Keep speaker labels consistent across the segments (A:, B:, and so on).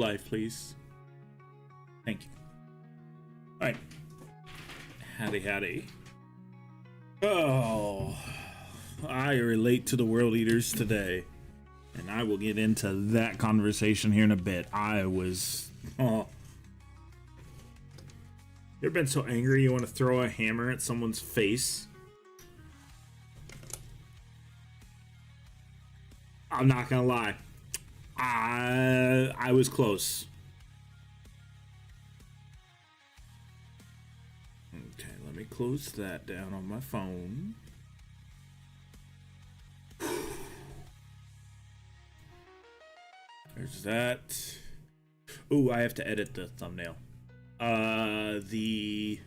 A: Live, please. Thank you. All right. Howdy. Oh, I relate to the world eaters today, and I will get into that conversation here in a bit. You ever been so angry you want to throw a hammer at someone's face? I'm not gonna lie. I was close. Okay, let me close that down on my phone. There's that. Ooh, I have to edit the thumbnail. The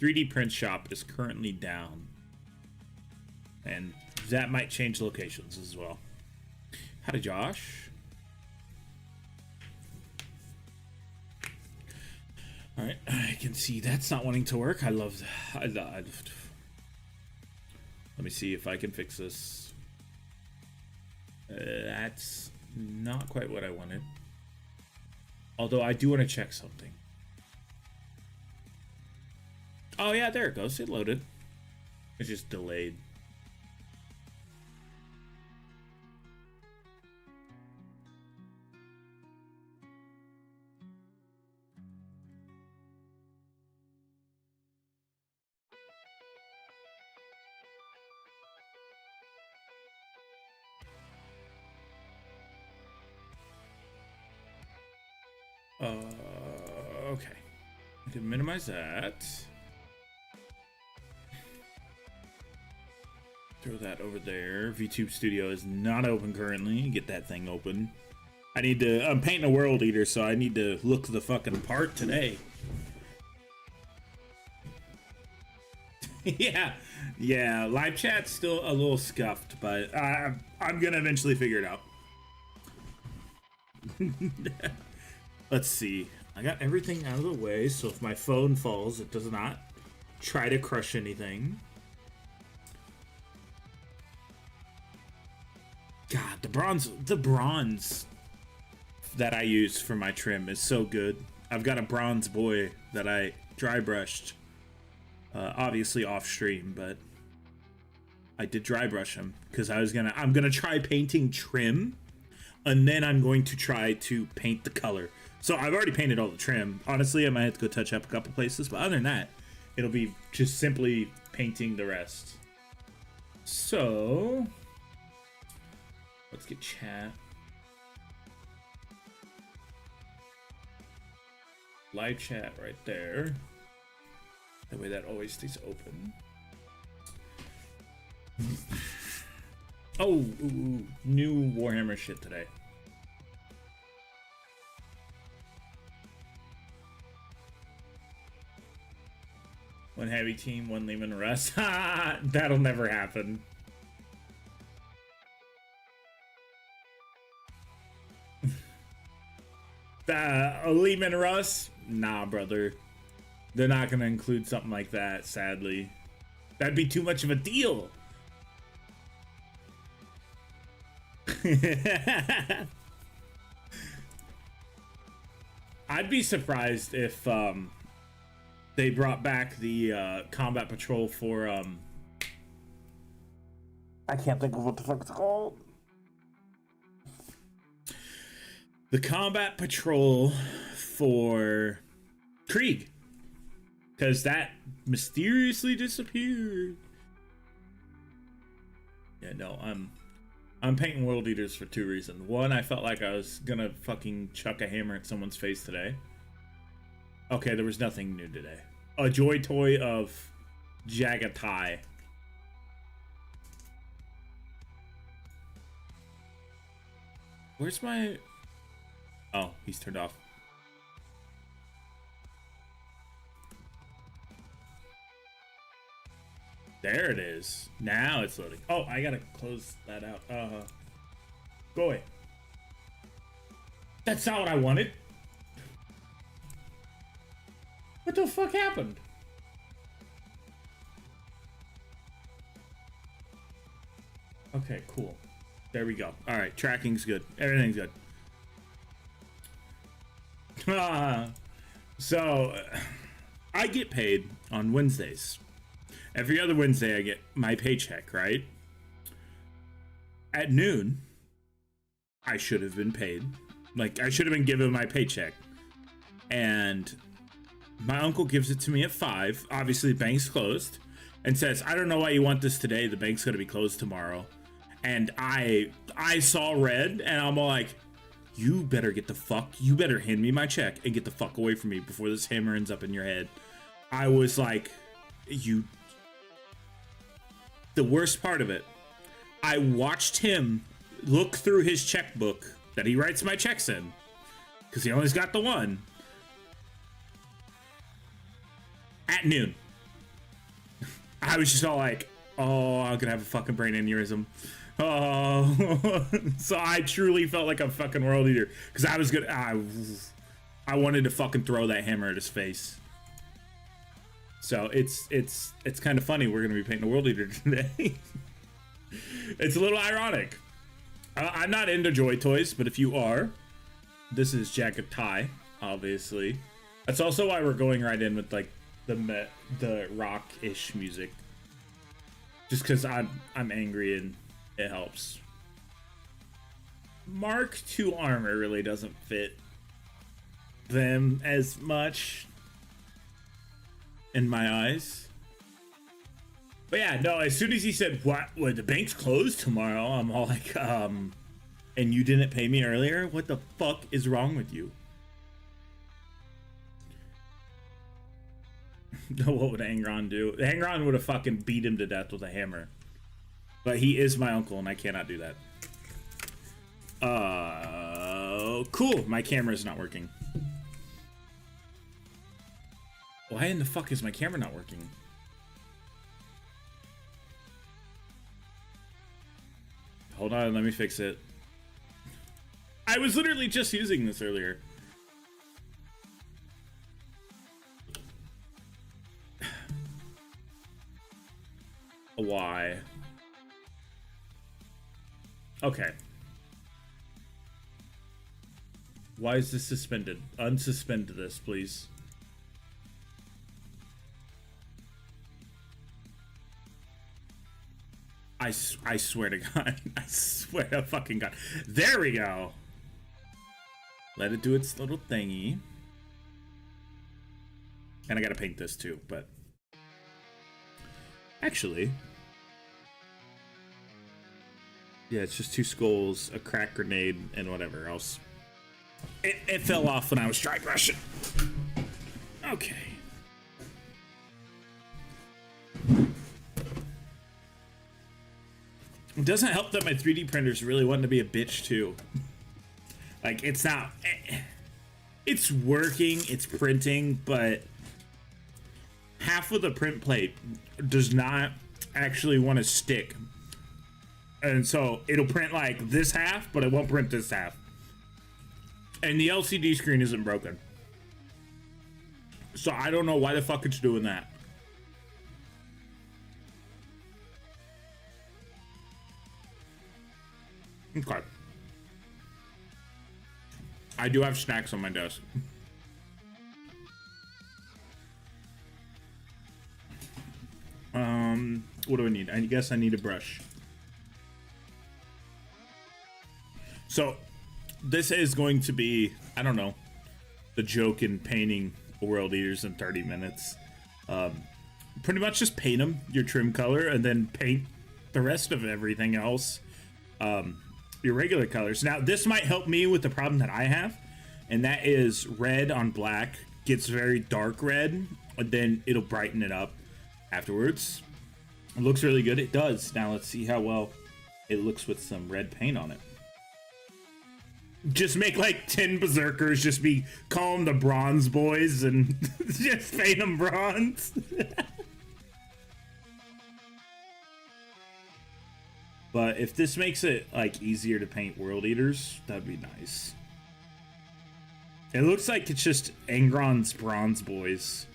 A: 3D print shop is currently down, and that might change locations as well. Howdy, Josh. All right, I can see that's not wanting to work. I love that. Let me see if I can fix this. That's not quite what I wanted. Although I do want to check something. Oh yeah, there it goes. It loaded. It's just delayed. Okay. I can minimize that. Throw that over there. VTube Studio is not open currently. Get that thing open. I'm painting a world eater, so I need to look the fucking part today. Yeah, live chat's still a little scuffed, but I'm gonna eventually figure it out. Let's see. I got everything out of the way, so if my phone falls, it does not try to crush anything. God, the bronze that I use for my trim is so good. I've got a bronze boy that I dry brushed, obviously off stream, but I did dry brush him because I'm gonna try painting trim, and then I'm going to try to paint the color. So I've already painted all the trim. Honestly, I might have to go touch up a couple places, but other than that, it'll be just simply painting the rest. So let's get chat. Live chat right there. That way that always stays open. Oh, ooh, new Warhammer shit today. One heavy team, one Lehman Russ. That'll never happen. Lehman Russ? Nah, brother. They're not gonna include something like that, sadly. That'd be too much of a deal. I'd be surprised if they brought back the combat patrol for I can't think of what the fuck it's called. The combat patrol for Krieg, because that mysteriously disappeared. Yeah, no, I'm painting world eaters for two reasons. One, I felt like I was gonna fucking chuck a hammer at someone's face today. Okay, there was nothing new today. A joy toy of Jagatai. Where's my... Oh, he's turned off. There it is. Now it's loading. Oh, I gotta close that out. Go away. That's not what I wanted. What the fuck happened? Okay, cool. There we go. All right, tracking's good. Everything's good. So I get paid on Wednesdays. Every other Wednesday I get my paycheck, right? At noon, I should have been paid. Like, I should have been given my paycheck. And my uncle gives it to me at 5. Obviously, the bank's closed. And says, I don't know why you want this today. The bank's going to be closed tomorrow. And I saw red, and I'm all like, you better hand me my check and get the fuck away from me before this hammer ends up in your head. I was like, the worst part of it, I watched him look through his checkbook that he writes my checks in, because he only's got the one, at noon. I was just all like, oh, I'm gonna have a fucking brain aneurysm. Oh, so I truly felt like a fucking world eater, because I was I wanted to fucking throw that hammer at his face. So it's kind of funny we're gonna be painting a world eater today. It's a little ironic. I'm not into Joy Toys, but if you are, this is Jagatai, obviously. That's also why we're going right in with like the rock-ish music, just because I'm angry and it helps. Mark II armor really doesn't fit them as much in my eyes. But yeah, no, as soon as he said, what, the bank's closed tomorrow, I'm all like, and you didn't pay me earlier? What the fuck is wrong with you? What would Angron do? Angron would have fucking beat him to death with a hammer. But he is my uncle, and I cannot do that. Cool. My camera's not working. Why in the fuck is my camera not working? Hold on, let me fix it. I was literally just using this earlier. Why? Okay. Why is this suspended? Unsuspend this, please. I swear to God. I swear to fucking God. There we go. Let it do its little thingy. And I gotta paint this too, but... Actually... Yeah, it's just 2 skulls, a crack grenade, and whatever else. It fell off when I was dry brushing. Okay. It doesn't help that my 3D printer's really wanting to be a bitch too. Like, it's not... It's working, it's printing, but... half of the print plate does not actually want to stick. And so it'll print like this half, but it won't print this half. And the LCD screen isn't broken. So I don't know why the fuck it's doing that. Okay. I do have snacks on my desk. What do I need? I guess I need a brush. So, this is going to be, I don't know, the joke in painting World Eaters in 30 minutes. Pretty much just paint them, your trim color, and then paint the rest of everything else, your regular colors. Now, this might help me with the problem that I have, and that is red on black gets very dark red, and then it'll brighten it up afterwards. It looks really good. It does. Now, let's see how well it looks with some red paint on it. Just make like 10 berserkers, just call them the bronze boys and just paint them bronze. But if this makes it like easier to paint World Eaters, that'd be nice. It looks like it's just Angron's bronze boys.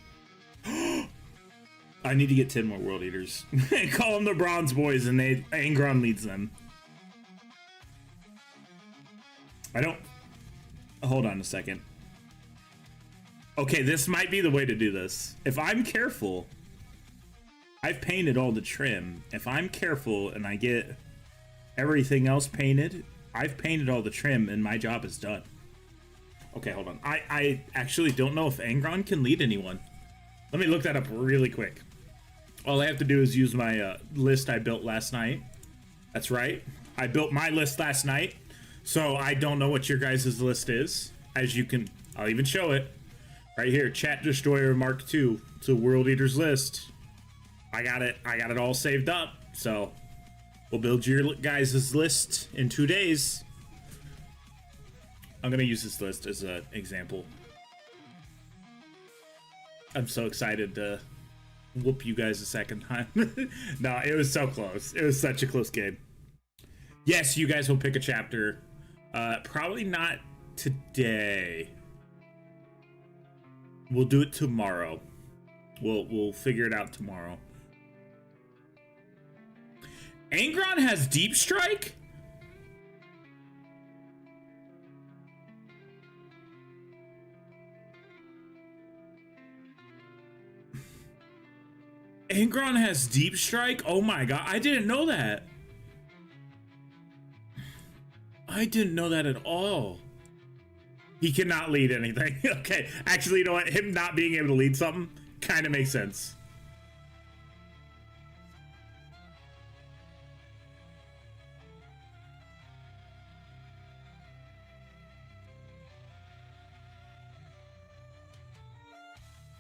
A: I need to get 10 more World Eaters. Call them the bronze boys and Angron leads them. I don't... Hold on a second. Okay, this might be the way to do this. If I'm careful, I've painted all the trim. If I'm careful and I get everything else painted, I've painted all the trim and my job is done. Okay, hold on. I actually don't know if Angron can lead anyone. Let me look that up really quick. All I have to do is use my list I built last night. That's right. I built my list last night. So I don't know what your guys' list is. As you can, I'll even show it. Right here, Chat Destroyer Mark II. It's a World Eaters list. I got it all saved up. So we'll build your guys' list in 2 days. I'm gonna use this list as an example. I'm so excited to whoop you guys a second time. No, it was so close. It was such a close game. Yes, you guys will pick a chapter. Probably not today. We'll do it tomorrow. We'll figure it out tomorrow. Angron has Deep Strike? Angron has Deep Strike? Oh my god, I didn't know that. I didn't know that at all. He cannot lead anything. Okay, actually, you know what? Him not being able to lead something kind of makes sense.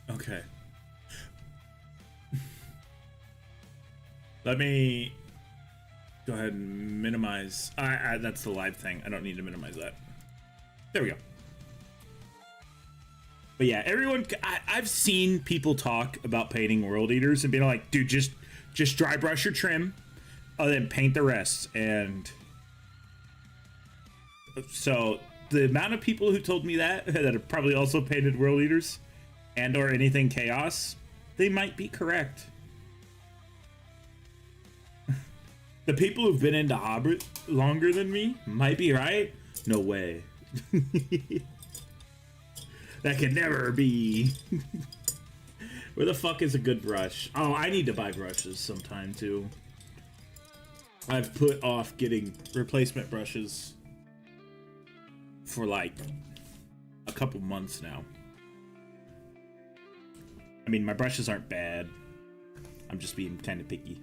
A: Okay. Let me go ahead and minimize. That's the live thing. I don't need to minimize that. There we go. But yeah, everyone, I've seen people talk about painting World Eaters and being like, dude, just dry brush your trim, then paint the rest. And so the amount of people who told me that have probably also painted World Eaters and or anything Chaos, they might be correct. The people who've been into Hobbit longer than me might be right. No way. That could never be. Where the fuck is a good brush? Oh, I need to buy brushes sometime too. I've put off getting replacement brushes for like a couple months now. I mean, my brushes aren't bad. I'm just being kind of picky.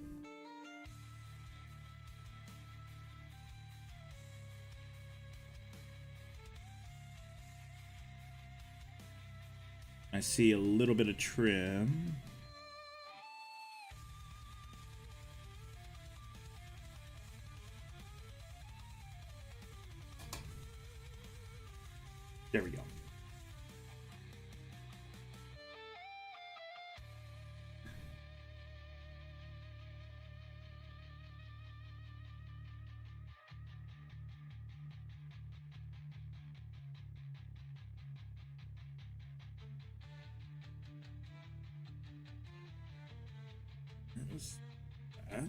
A: I see a little bit of trim. There we go. That.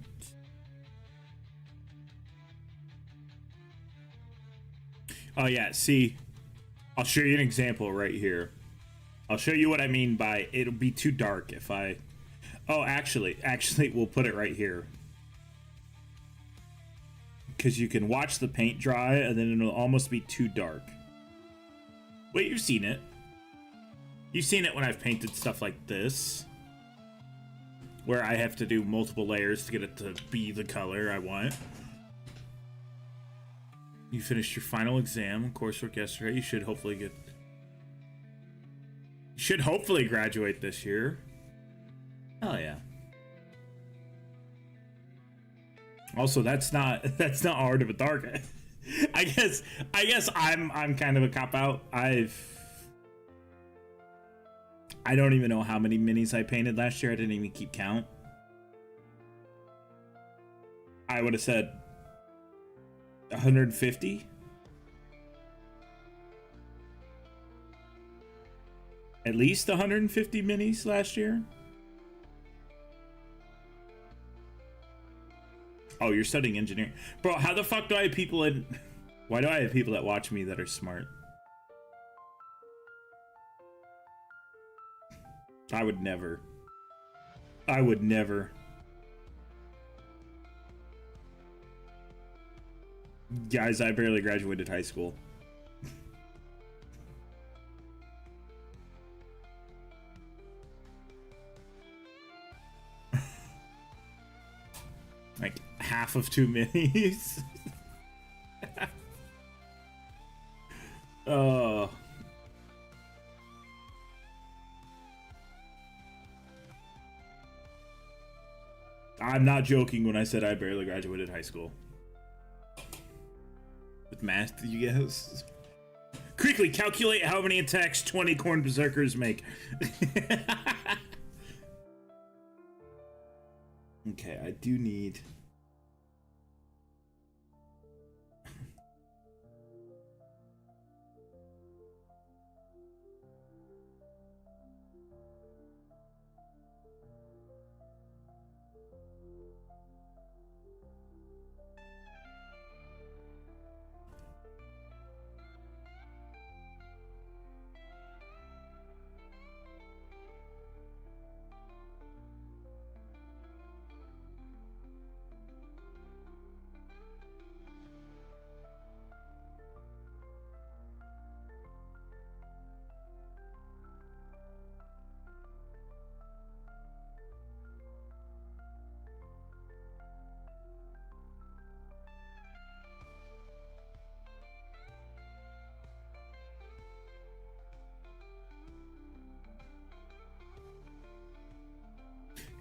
A: Oh yeah, see, I'll show you an example right here. I'll show you what I mean by it'll be too dark if I... Oh, actually, we'll put it right here. Because you can watch the paint dry and then it'll almost be too dark. Wait, you've seen it. You've seen it when I've painted stuff like this, where I have to do multiple layers to get it to be the color I want. You finished your final exam, coursework yesterday. You should hopefully graduate this year. Hell yeah. Also, that's not Art of a Dark. I guess I'm kind of a cop out. I don't even know how many minis I painted last year. I didn't even keep count. I would have said 150. At least 150 minis last year. Oh, you're studying engineering. Bro, how the fuck do I have people in... Why do I have people that watch me that are smart? I would never. I would never. Guys, I barely graduated high school. Like half of 2 minis. Oh. I'm not joking when I said I barely graduated high school. With math, you guess? Quickly calculate how many attacks 20 corn berserkers make. Okay, I do need...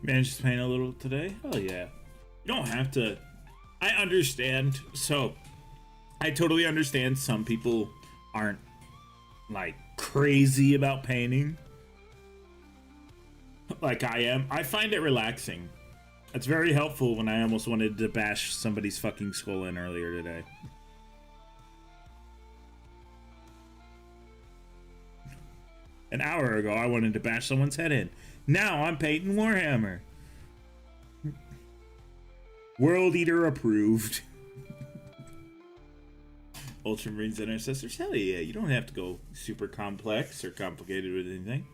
A: Managed to paint a little today? Oh yeah. You don't have to. I understand. So, I totally understand some people aren't, like, crazy about painting. Like I am. I find it relaxing. It's very helpful when I almost wanted to bash somebody's fucking skull in earlier today. An hour ago, I wanted to bash someone's head in. Now I'm painting Warhammer. World Eater approved. Ultramarines Intercessors? Hell yeah, you don't have to go super complex or complicated with anything.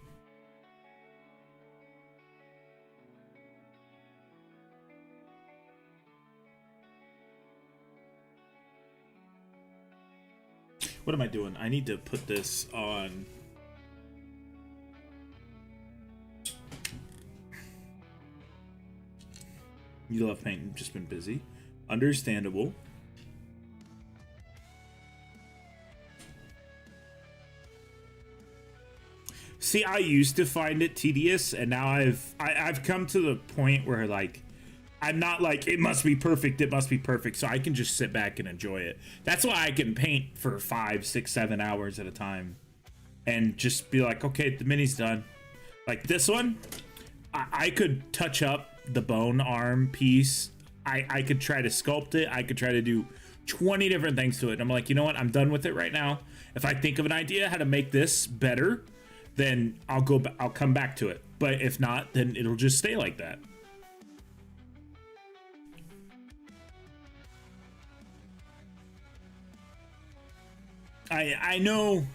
A: What am I doing? I need to put this on... You love painting, just been busy. Understandable. See, I used to find it tedious, and now I've come to the point where, like, I'm not like, it must be perfect, so I can just sit back and enjoy it. That's why I can paint for 5, 6, 7 hours at a time. And just be like, okay, the mini's done. Like this one, I could touch up the bone arm piece. I could try to sculpt it. I could try to do 20 different things to it. I'm like, you know what? I'm done with it right now. If I think of an idea how to make this better, then I'll come back to it. But if not, then it'll just stay like that. I know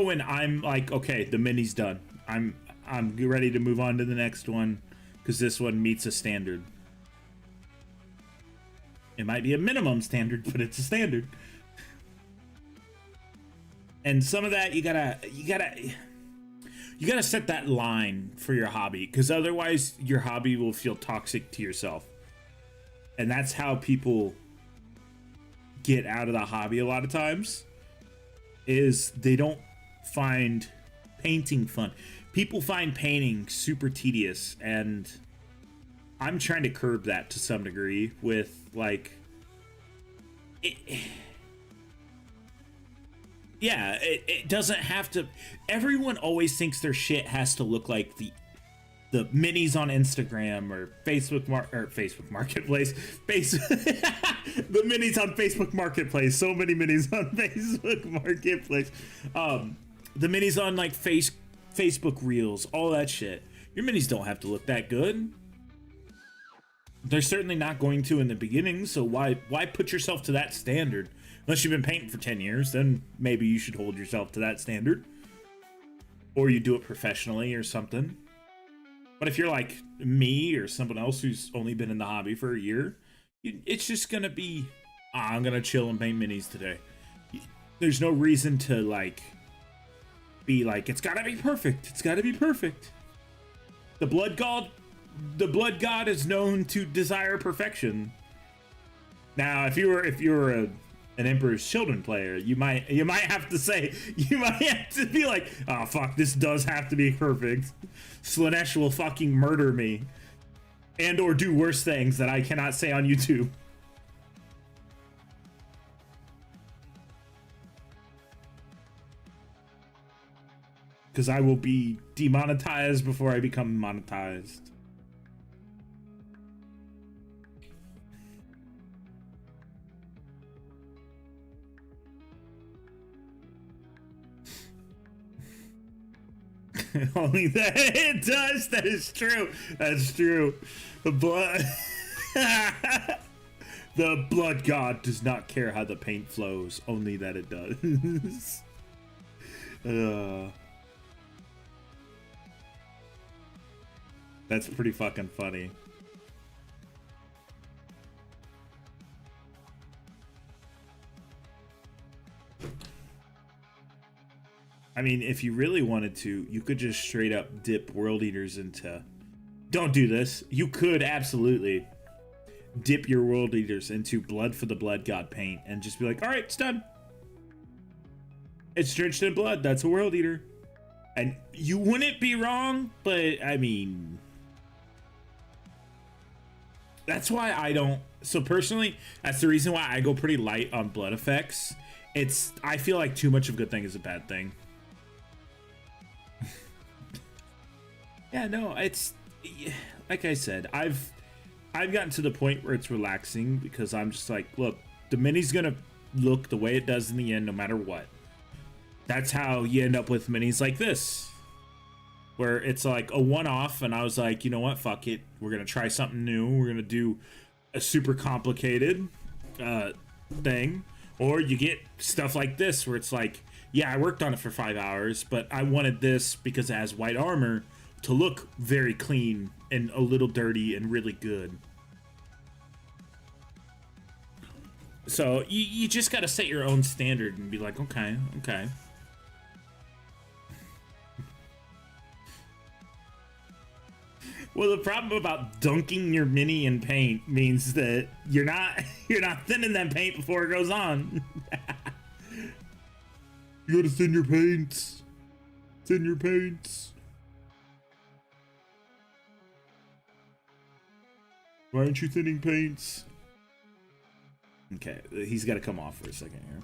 A: when I'm like, okay, the mini's done. I'm ready to move on to the next one because this one meets a standard. It might be a minimum standard, but it's a standard. And some of that you gotta set that line for your hobby, because otherwise your hobby will feel toxic to yourself. And that's how people get out of the hobby a lot of times, is they don't find painting fun. People find painting super tedious, and I'm trying to curb that to some degree with, like, it doesn't have to. Everyone always thinks their shit has to look like the minis on Instagram or Facebook Marketplace. The minis on Facebook Marketplace. So many minis on Facebook Marketplace. The minis on, like, Facebook Reels, all that shit. Your minis don't have to look that good. They're certainly not going to in the beginning, so why put yourself to that standard? Unless you've been painting for 10 years, then maybe you should hold yourself to that standard. Or you do it professionally or something. But if you're like me or someone else who's only been in the hobby for a year, it's just gonna be, I'm gonna chill and paint minis today. There's no reason to like be like, it's gotta be perfect. It's gotta be perfect. The blood god is known to desire perfection. Now, if you were an Emperor's Children player, you might have to say, you might have to be like, oh fuck, this does have to be perfect. Slanesh will fucking murder me, and or do worse things that I cannot say on YouTube. Because I will be demonetized before I become monetized. Only that it does. That is true. That's true. The blood. The blood god does not care how the paint flows. Only that it does. That's pretty fucking funny. I mean, if you really wanted to, you could just straight up dip World Eaters into... Don't do this. You could absolutely dip your World Eaters into Blood for the Blood God paint and just be like, alright, it's done. It's drenched in blood. That's a World Eater. And you wouldn't be wrong, but I mean... That's why I don't... So personally, that's the reason why I go pretty light on blood effects. I feel like too much of a good thing is a bad thing. Yeah, no, it's... Like I said, I've gotten to the point where it's relaxing because I'm just like, look, the mini's gonna look the way it does in the end no matter what. That's how you end up with minis like this. Where it's like a one-off, and I was like, you know what, fuck it. We're gonna try something new. We're gonna do a super complicated thing. Or you get stuff like this, where it's like, yeah, I worked on it for 5 hours, but I wanted this because it has white armor to look very clean and a little dirty and really good. So you just gotta set your own standard and be like, okay. Well, the problem about dunking your mini in paint means that you're not thinning that paint before it goes on. You gotta thin your paints. Thin your paints. Why aren't you thinning paints? Okay, he's got to come off for a second here.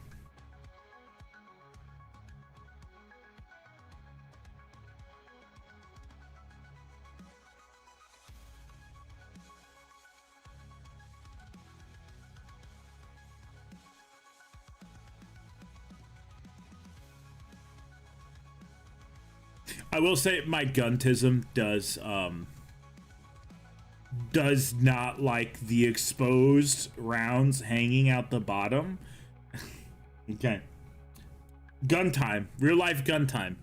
A: I will say my guntism does not like the exposed rounds hanging out the bottom. Okay. Gun time. Real life gun time.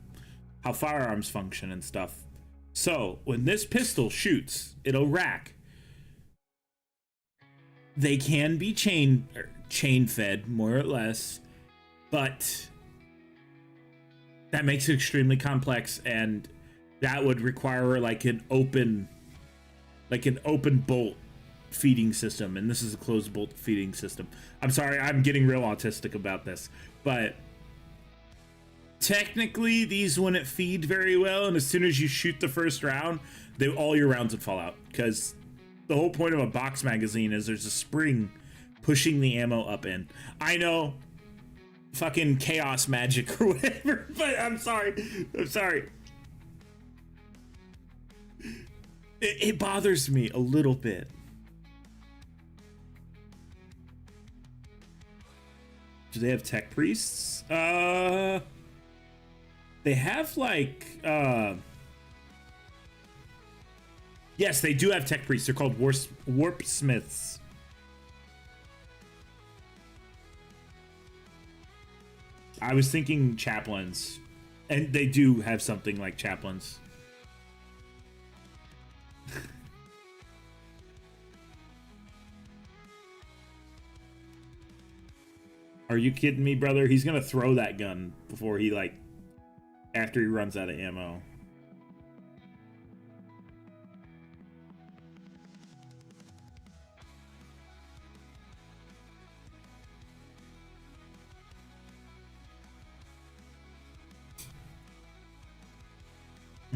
A: How firearms function and stuff. So, when this pistol shoots, it'll rack. They can be chain fed, more or less, but that makes it extremely complex, and that would require like an open bolt feeding system, and this is a closed bolt feeding system. I'm sorry, I'm getting real autistic about this, but technically these wouldn't feed very well, and as soon as you shoot the first round, all your rounds would fall out, because the whole point of a box magazine is there's a spring pushing the ammo up in. I know, fucking chaos magic or whatever, but I'm sorry. It bothers me a little bit. Do they have tech priests? They have like yes, they do have tech priests. They're called warp smiths. I was thinking chaplains, and they do have something like chaplains. Are you kidding me, brother? He's gonna throw that gun before he, like, after he runs out of ammo.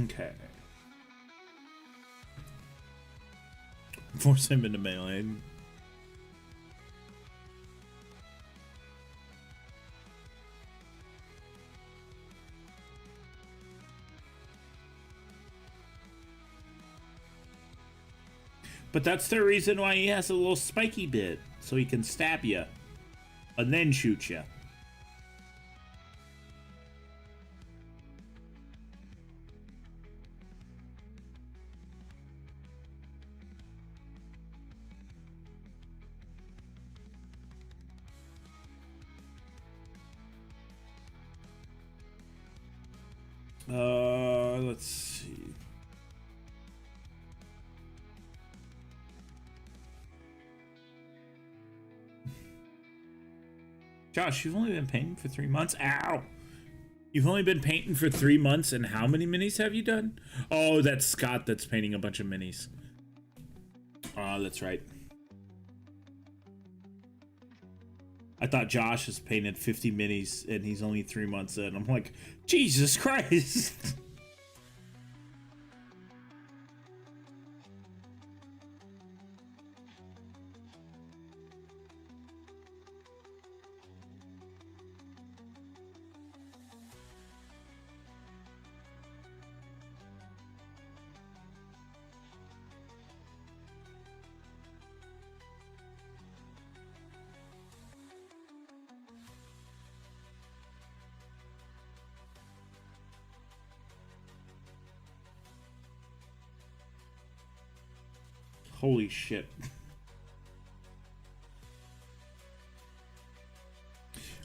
A: Okay. Force him into melee. But that's the reason why he has a little spiky bit, so he can stab you and then shoot you. Let's see. Josh, you've only been painting for 3 months? Ow! You've only been painting for 3 months, and how many minis have you done? Oh, that's Scott that's painting a bunch of minis. Oh, that's right. I thought Josh has painted 50 minis, and he's only 3 months in. I'm like, Jesus Christ! Holy shit.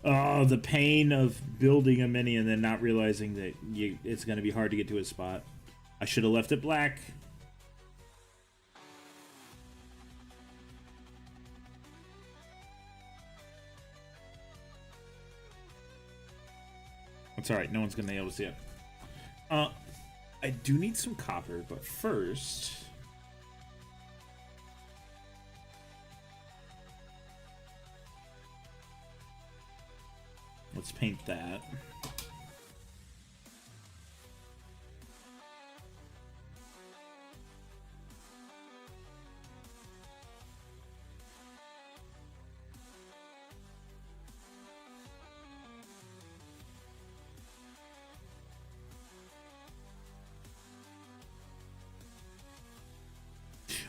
A: Oh, the pain of building a mini and then not realizing that it's going to be hard to get to a spot. I should have left it black. It's alright, no one's going to be able to see it. I do need some copper, but first... let's paint that.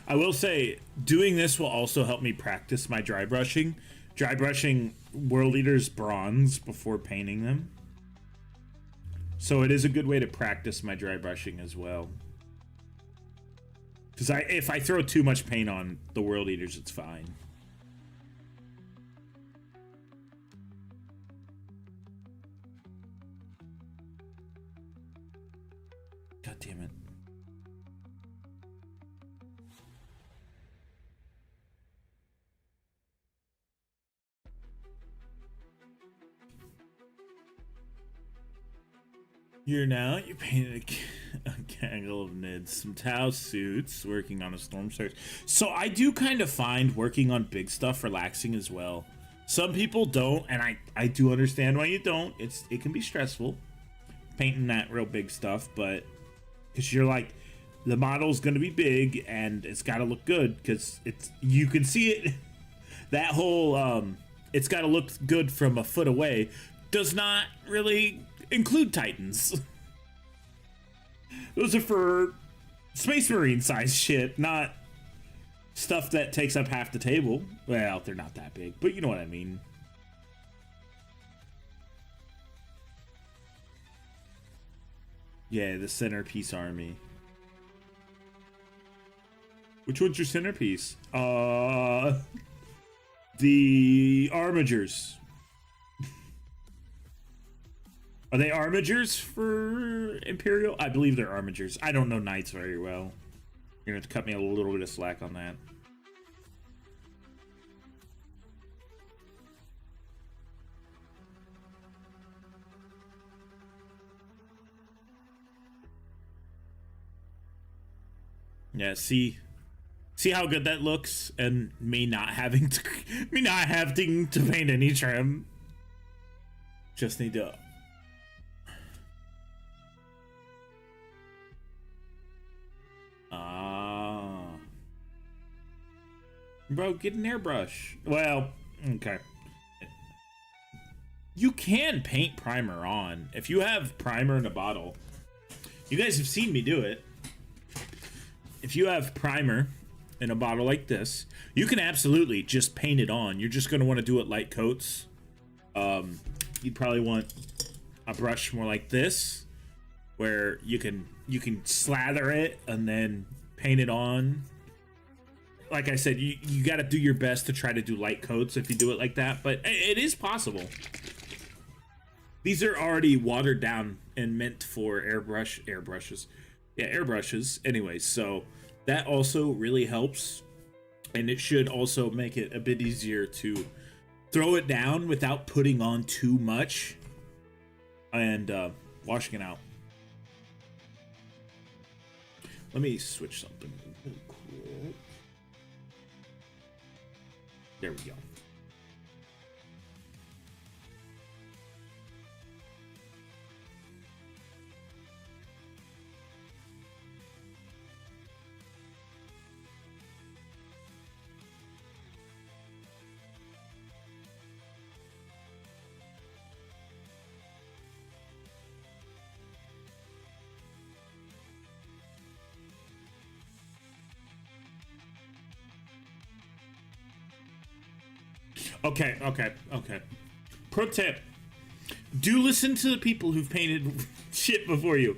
A: I will say, doing this will also help me practice my dry brushing. Dry brushing World Eaters bronze before painting them. So it is a good way to practice my dry brushing as well. Because if I throw too much paint on the World Eaters, it's fine. God damn it. You painted a gaggle of nids, some Tau suits, working on a storm surge. So I do kind of find working on big stuff relaxing as well. Some people don't, and I do understand why you don't. It can be stressful painting that real big stuff, but because you're like, the model's gonna be big and it's got to look good because you can see it. That whole it's got to look good from a foot away does not really include Titans. Those are for Space Marine size shit, not stuff that takes up half the table. Well, they're not that big, but you know what I mean. Yeah, the centerpiece army. Which one's your centerpiece? The Armigers. Are they armigers for Imperial? I believe they're armigers. I don't know knights very well. You're gonna have to cut me a little bit of slack on that. Yeah, see how good that looks, and me not having to paint any trim. Just need to. Bro, get an airbrush. Well, okay. You can paint primer on if you have primer in a bottle. You guys have seen me do it. If you have primer in a bottle like this, you can absolutely just paint it on. You're just going to want to do it light coats. You'd probably want a brush more like this, where you can slather it and then paint it on. Like I said, you got to do your best to try to do light coats if you do it like that, but it is possible. These are already watered down and meant for airbrushes. Yeah, airbrushes. Anyways, so that also really helps, and it should also make it a bit easier to throw it down without putting on too much and washing it out. Let me switch something really quick. There we go. Okay. Pro tip. Do listen to the people who've painted shit before you.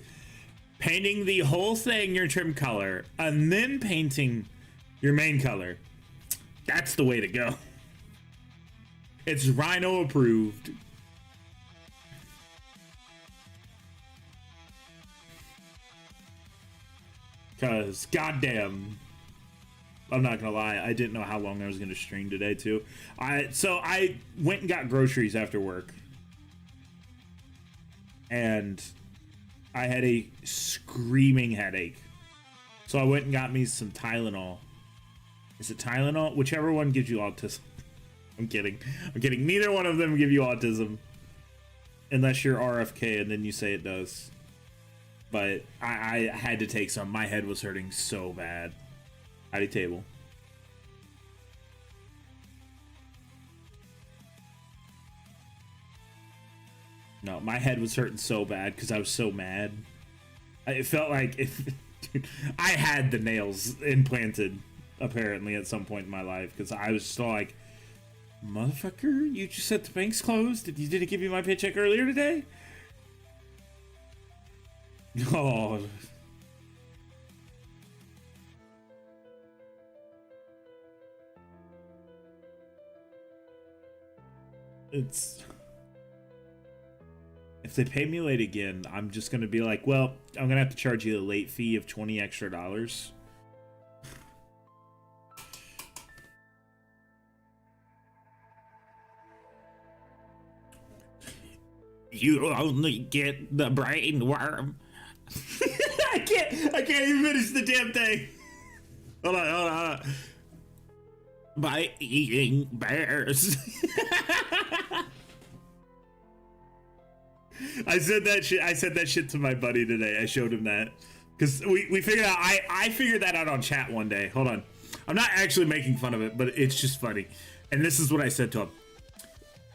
A: Painting the whole thing your trim color and then painting your main color. That's the way to go. It's Rhino approved. Cause goddamn, I'm not gonna lie, I didn't know how long I was gonna stream today too. So I went and got groceries after work, and I had a screaming headache. So I went and got me some Tylenol. Is it Tylenol? Whichever one gives you autism. I'm kidding. Neither one of them give you autism, unless you're RFK and then you say it does. But I had to take some. My head was hurting so bad. Howdy table. No, my head was hurting so bad because I was so mad. It felt like if dude, I had the nails implanted apparently at some point in my life, because I was still like, motherfucker, you just said the bank's closed. Did it give you my paycheck earlier today? Oh. It's, if they pay me late again, I'm just gonna be like, well, I'm gonna have to charge you a late fee of $20 extra. You only get the brain worm. I can't even finish the damn thing. Hold on. By eating bears. I said that shit to my buddy today. I showed him that because we figured out. I figured that out on chat one day. Hold on, I'm not actually making fun of it, but it's just funny. And this is what I said to him: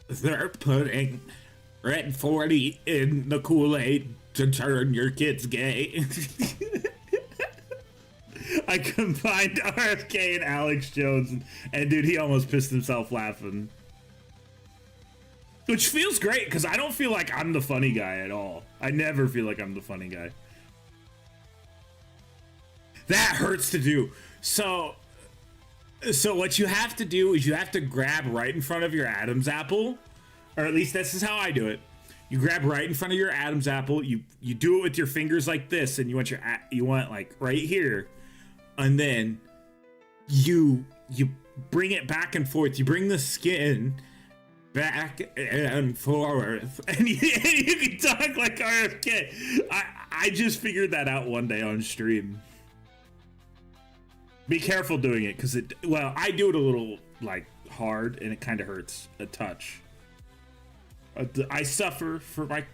A: they're putting Red 40 in the Kool-Aid to turn your kids gay. I combined RFK and Alex Jones, and dude, he almost pissed himself laughing. Which feels great, because I don't feel like I'm the funny guy at all. I never feel like I'm the funny guy. That hurts to do. So what you have to do is you have to grab right in front of your Adam's apple, or at least this is how I do it. You grab right in front of your Adam's apple. You do it with your fingers like this, and you want like right here, and then you bring it back and forth. You bring the skin back and forth, and you can talk like RFK. I just figured that out one day on stream. Be careful doing it, because I do it a little like hard, and it kind of hurts a touch. I suffer for my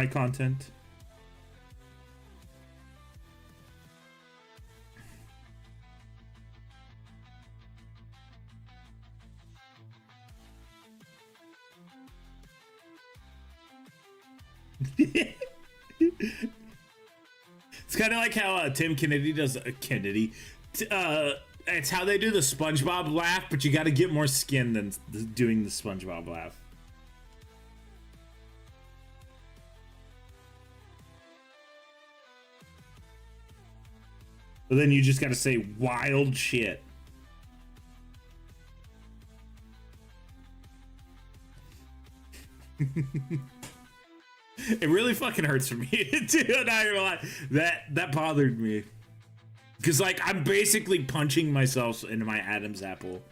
A: content. It's kind of like how Tim Kennedy does Kennedy. It's how they do the SpongeBob laugh, but you got to get more skin than doing the SpongeBob laugh. But then you just got to say wild shit. It really fucking hurts for me, dude. Not gonna lie. That bothered me, because like I'm basically punching myself into my Adam's apple.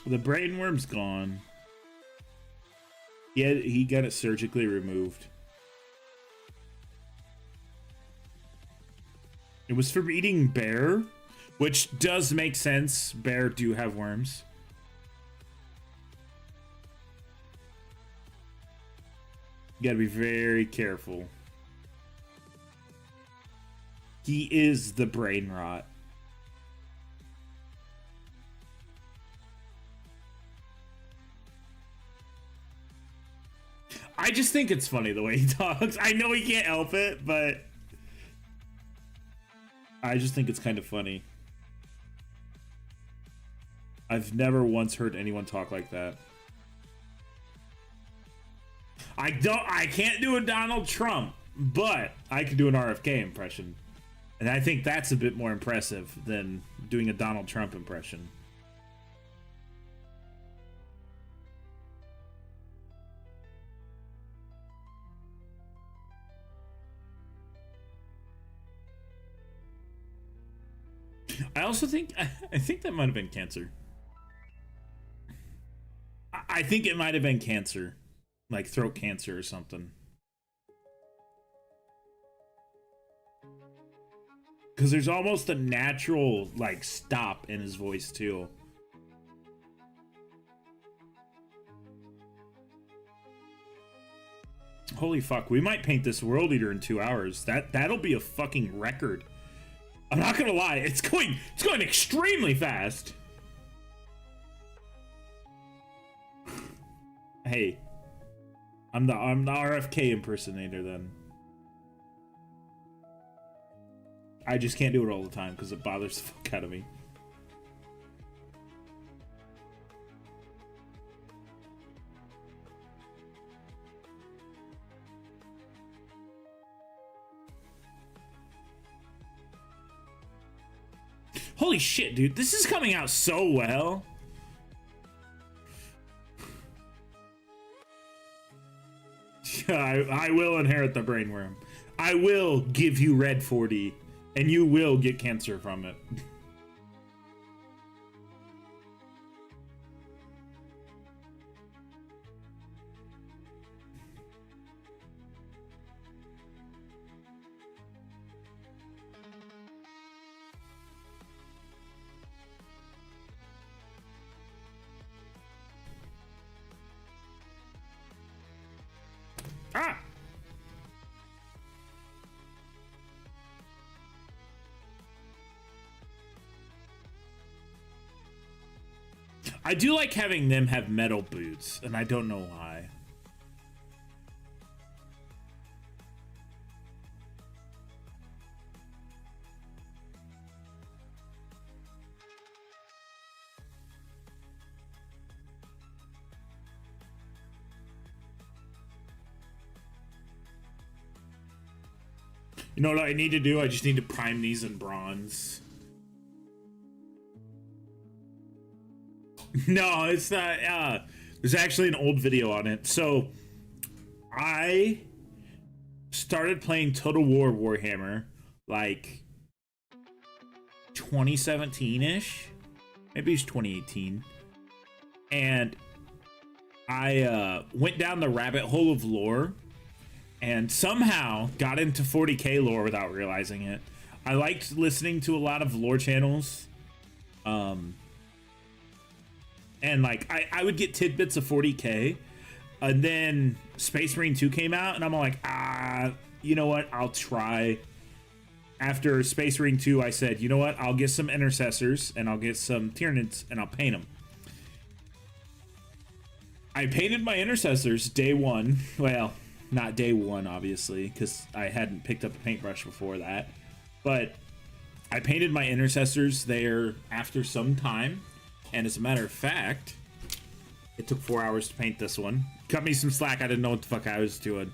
A: The brain worm's gone. He got it surgically removed. It was from eating bear, which does make sense. Bear do have worms. You gotta be very careful. He is the brain rot. I just think it's funny the way he talks. I know he can't help it, but I just think it's kind of funny. I've never once heard anyone talk like that. I can't do a Donald Trump, but I can do an RFK impression. And I think that's a bit more impressive than doing a Donald Trump impression. I also think that might have been cancer. I think it might have been cancer, like throat cancer or something. Because there's almost a natural like stop in his voice too. Holy fuck, we might paint this World Eater in 2 hours. That'll be a fucking record. I'm not gonna lie, it's going extremely fast. Hey, I'm the RFK impersonator then. I just can't do it all the time because it bothers the fuck out of me. Holy shit, dude. This is coming out so well. I will inherit the brainworm. I will give you red 40, and you will get cancer from it. Ah! I do like having them have metal boots, and I don't know why. You know what I need to do? I just need to prime these in bronze. No, it's not. There's actually an old video on it. So, I started playing Total War Warhammer like 2017-ish. Maybe it's 2018. And I went down the rabbit hole of lore and somehow got into 40k lore without realizing it. I liked listening to a lot of lore channels. And like I would get tidbits of 40k, and then Space Marine 2 came out and I'm like, you know what, I'll try. After Space Marine 2, I said, you know what, I'll get some intercessors and I'll get some Tyranids and I'll paint them. I painted my intercessors day one. Well, not day one, obviously, because I hadn't picked up a paintbrush before that. But I painted my intercessors there after some time. And as a matter of fact, it took 4 hours to paint this one. Cut me some slack. I didn't know what the fuck I was doing.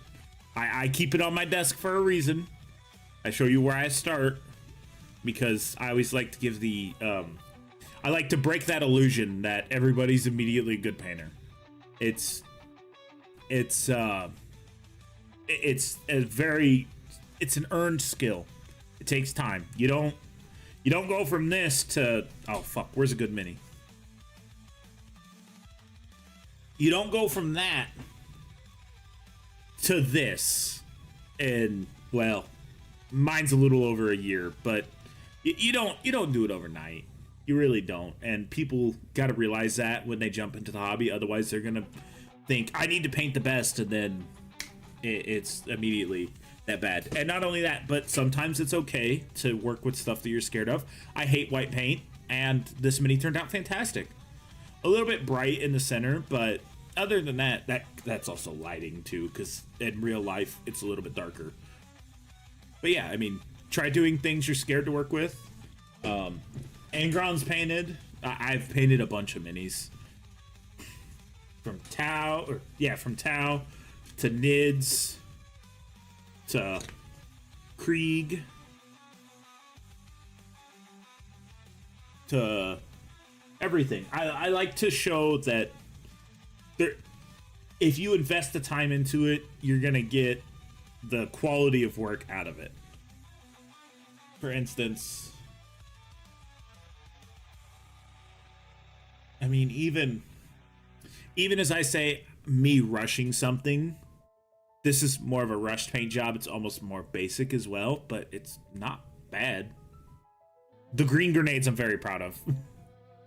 A: I keep it on my desk for a reason. I show you where I start because I always like to give the... I like to break that illusion that everybody's immediately a good painter. It's a very... It's an earned skill. It takes time. You don't go from this to... Oh, fuck. Where's a good mini? You don't go from that to this. And, well, mine's a little over a year, but you don't do it overnight. You really don't. And people got to realize that when they jump into the hobby. Otherwise, they're going to think, I need to paint the best, and then it's immediately that bad. And not only that, but sometimes it's okay to work with stuff that you're scared of. I hate white paint, and this mini turned out fantastic. A little bit bright in the center, but other than that's also lighting too, because in real life it's a little bit darker. But yeah, I mean, try doing things you're scared to work with. Angron's painted. I've painted a bunch of minis. From Tau to Nids to Krieg to everything. I like to show that if you invest the time into it, you're gonna get the quality of work out of it. For instance, I mean, even as I say, me rushing something, this is more of a rushed paint job. It's almost more basic as well, but it's not bad. The green grenades I'm very proud of.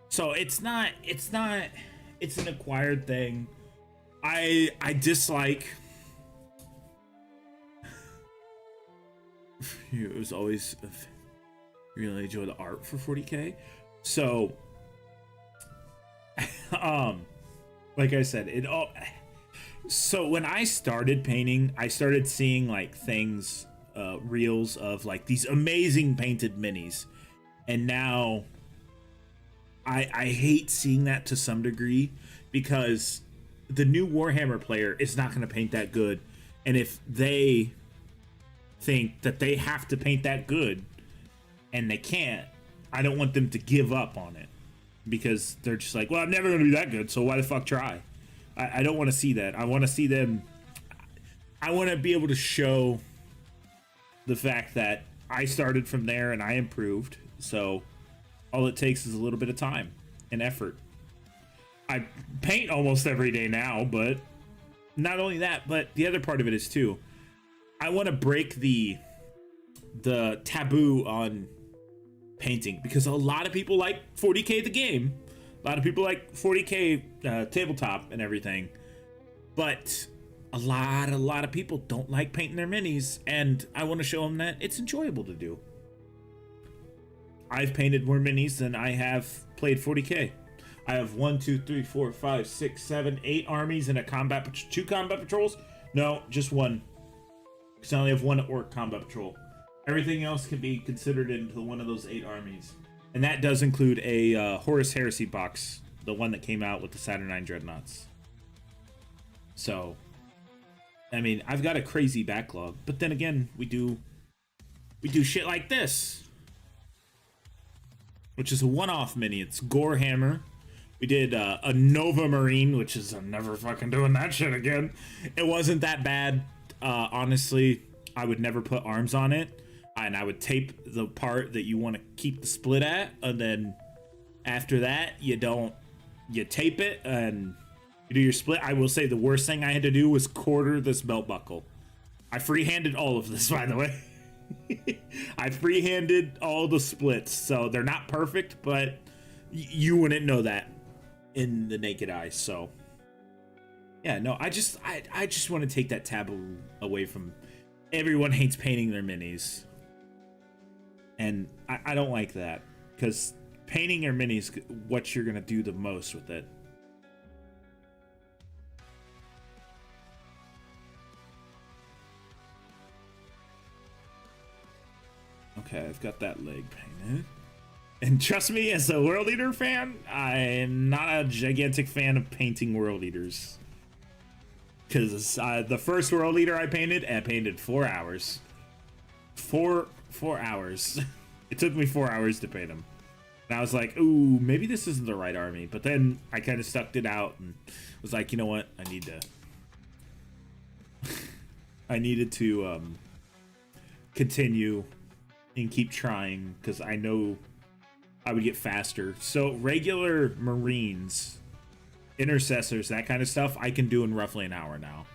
A: So it's an acquired thing. I dislike. It was always really enjoy the art for 40k. So like I said, it all. So when I started painting, I started seeing like things, reels of like these amazing painted minis, and now I hate seeing that to some degree, because the new Warhammer player is not going to paint that good, and if they think that they have to paint that good and they can't, I don't want them to give up on it, because they're just like, well, I'm never going to be that good, so why the fuck try? I don't want to see that. I want to see them. I want to be able to show the fact that I started from there and I improved. So all it takes is a little bit of time and effort. I paint almost every day now, but not only that, but the other part of it is too, I want to break the taboo on painting, because a lot of people like 40k the game. A lot of people like 40k tabletop and everything, but a lot of people don't like painting their minis, and I want to show them that it's enjoyable to do. I've painted more minis than I have played 40k. I have 1, 2, 3, 4, 5, 6, 7, 8 armies and two combat patrols. No, just one, because I only have one orc combat patrol. Everything else can be considered into one of those 8 armies. And that does include a Horus Heresy box, the one that came out with the Saturnine Dreadnoughts. So, I mean, I've got a crazy backlog. But then again, we do we do shit like this, which is a one-off mini. It's Warhammer. We did a Nova Marine, which is I'm never fucking doing that shit again. It wasn't that bad. Honestly, I would never put arms on it, and I would tape the part that you want to keep the split at, and then after that, you tape it and you do your split. I will say the worst thing I had to do was quarter this belt buckle. I freehanded all of this, by the way. I freehanded all the splits, so they're not perfect, but you wouldn't know that in the naked eye. So yeah, no, I just want to take that taboo away from everyone hates painting their minis, and I don't like that, because painting your minis what you're gonna do the most with it. Okay, I've got that leg painted. And trust me, as a World Eater fan, I'm not a gigantic fan of painting World Eaters. Because the first World Eater I painted 4 hours. Four hours. It took me 4 hours to paint him. And I was like, ooh, maybe this isn't the right army. But then I kind of stuck it out and was like, you know what? I needed to continue and keep trying, because I know I would get faster. So regular Marines, intercessors, that kind of stuff, I can do in roughly an hour now.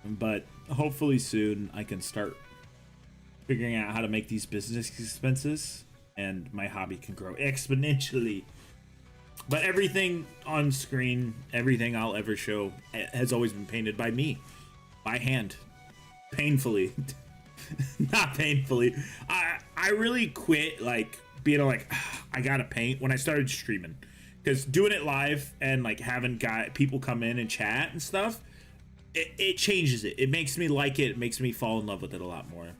A: But hopefully soon I can start figuring out how to make these business expenses, and my hobby can grow exponentially. But everything on screen, everything I'll ever show has always been painted by me, by hand, painfully. Not painfully. I really quit like being like, I gotta paint when I started streaming, because doing it live and like having people come in and chat and stuff, it changes it. It makes me like it. It makes me fall in love with it a lot more.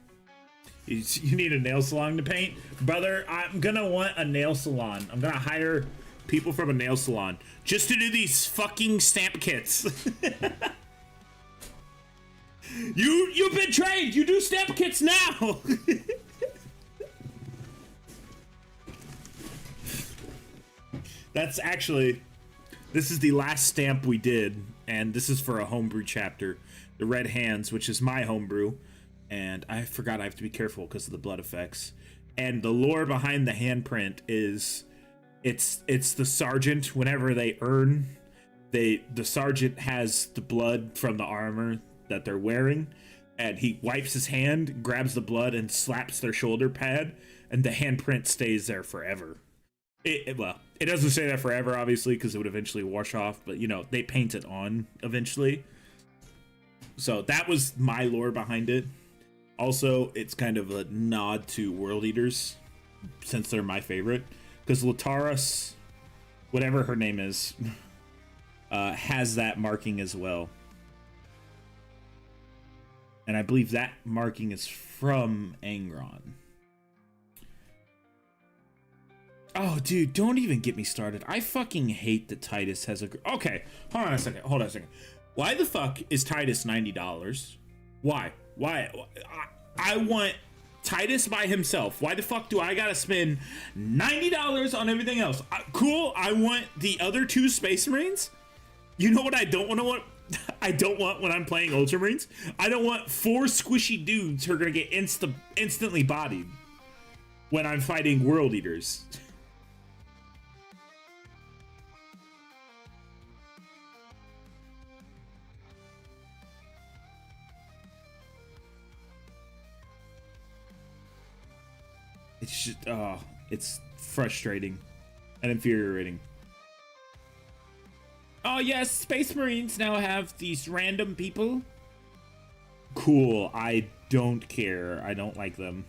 A: You need a nail salon to paint, brother. I'm gonna want a nail salon. I'm gonna hire people from a nail salon just to do these fucking stamp kits. You've been trained. You do stamp kits now. That's actually, this is the last stamp we did, and this is for a homebrew chapter, the Red Hands, which is my homebrew, and I forgot I have to be careful because of the blood effects. And the lore behind the handprint is it's the sergeant. Whenever they earn, the sergeant has the blood from the armor that they're wearing, and he wipes his hand, grabs the blood, and slaps their shoulder pad, and the handprint stays there forever. Well, it doesn't stay there forever, obviously, because it would eventually wash off, but you know, they paint it on eventually. So that was my lore behind it. Also, it's kind of a nod to World Eaters, since they're my favorite, because Lataras, whatever her name is, has that marking as well. And I believe that marking is from Angron. Oh, dude, don't even get me started. I fucking hate that Titus has a... Okay, hold on a second. Why the fuck is Titus $90? Why? I want Titus by himself. Why the fuck do I gotta spend $90 on everything else? Cool, I want the other 2 Space Marines. You know what I don't want? I don't want when I'm playing Ultramarines? I don't want 4 squishy dudes who are gonna get instantly bodied when I'm fighting World Eaters. It's just, it's frustrating and infuriating. Oh yes, Space Marines now have these random people. Cool, I don't care. I don't like them.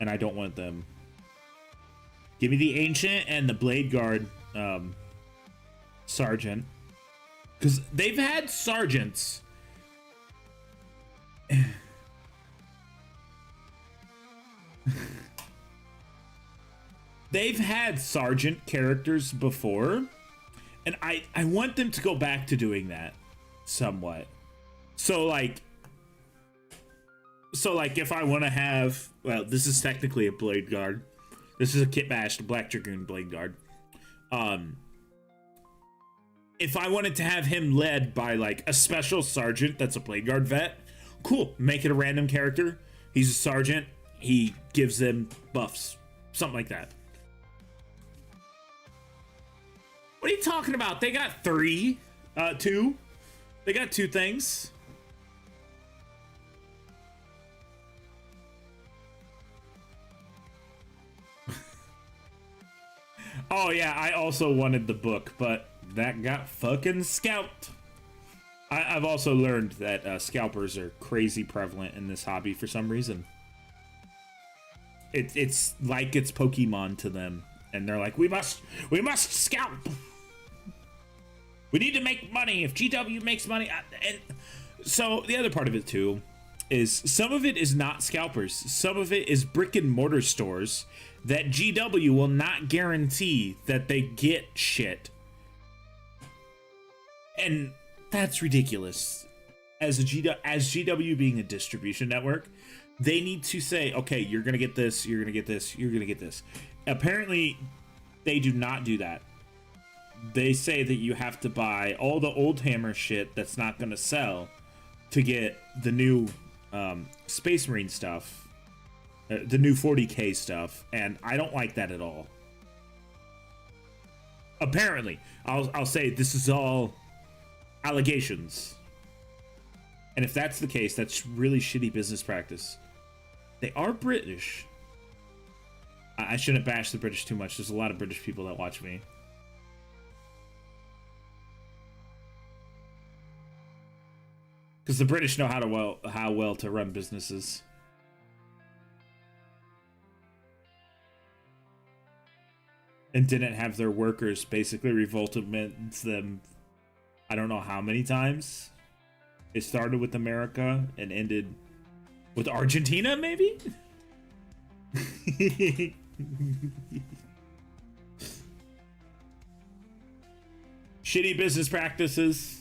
A: And I don't want them. Give me the Ancient and the Blade Guard Sergeant. Because they've had Sergeants. they've had sergeant characters before, and I want them to go back to doing that somewhat. So like if I want to have, well, this is technically a blade guard. This is a kit bashed Black Dragoon blade guard. If I wanted to have him led by like a special sergeant that's a blade guard vet, cool. Make it a random character. He's a sergeant. He gives them buffs. Something like that. What are you talking about? They got two. They got two things. Oh yeah, I also wanted the book, but that got fucking scalped. I've also learned that scalpers are crazy prevalent in this hobby for some reason. It's like it's Pokemon to them, and they're like, we must scalp. We need to make money. If GW makes money, and so the other part of it too is some of it is not scalpers. Some of it is brick and mortar stores that GW will not guarantee that they get shit. And that's ridiculous. As GW being a distribution network, they need to say, okay, you're gonna get this, you're gonna get this, you're gonna get this. Apparently, they do not do that. They say that you have to buy all the old Hammer shit that's not gonna sell to get the new Space Marine stuff, the new 40k stuff, and I don't like that at all. Apparently, I'll say this is all allegations, and if that's the case, that's really shitty business practice. They are British. I shouldn't bash the British too much. There's a lot of British people that watch me. Because the British know how well to run businesses. And didn't have their workers basically revolt against them, I don't know how many times. It started with America and ended with Argentina, maybe? Shitty business practices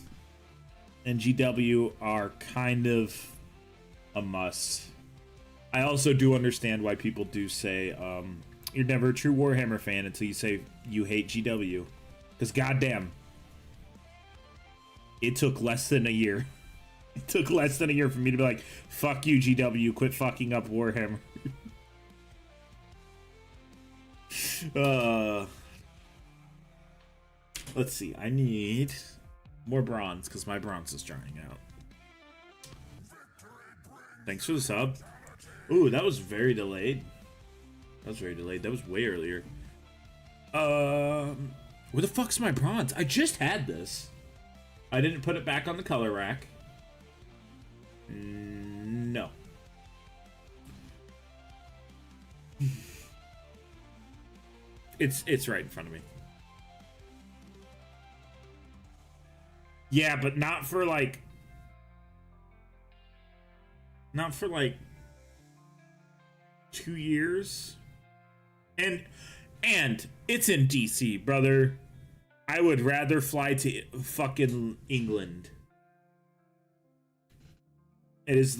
A: and GW are kind of a must. I also do understand why people do say you're never a true Warhammer fan until you say you hate GW. Because goddamn, it took less than a year. It took less than a year for me to be like, fuck you, GW, quit fucking up Warhammer. Let's see, I need more bronze, because my bronze is drying out. Thanks for the sub. Ooh, that was very delayed. That was very delayed. That was way earlier. Where the fuck's my bronze? I just had this. I didn't put it back on the color rack. No. It's right in front of me. Yeah, but not for like 2 years. And it's in DC, brother. I would rather fly to fucking England. It is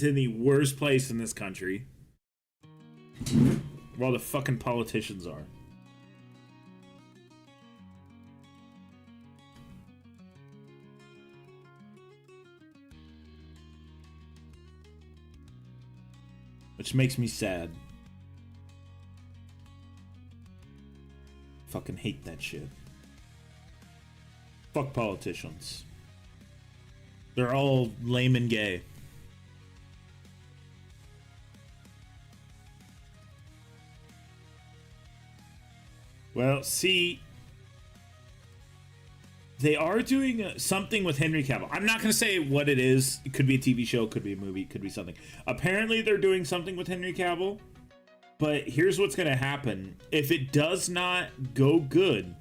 A: in the worst place in this country. Where all the fucking politicians are. Which makes me sad. Fucking hate that shit. Fuck politicians. They're all lame and gay. Well, see, they are doing something with Henry Cavill. I'm not going to say what it is. It could be a TV show, could be a movie, could be something. Apparently, they're doing something with Henry Cavill. But here's what's going to happen. If it does not go good,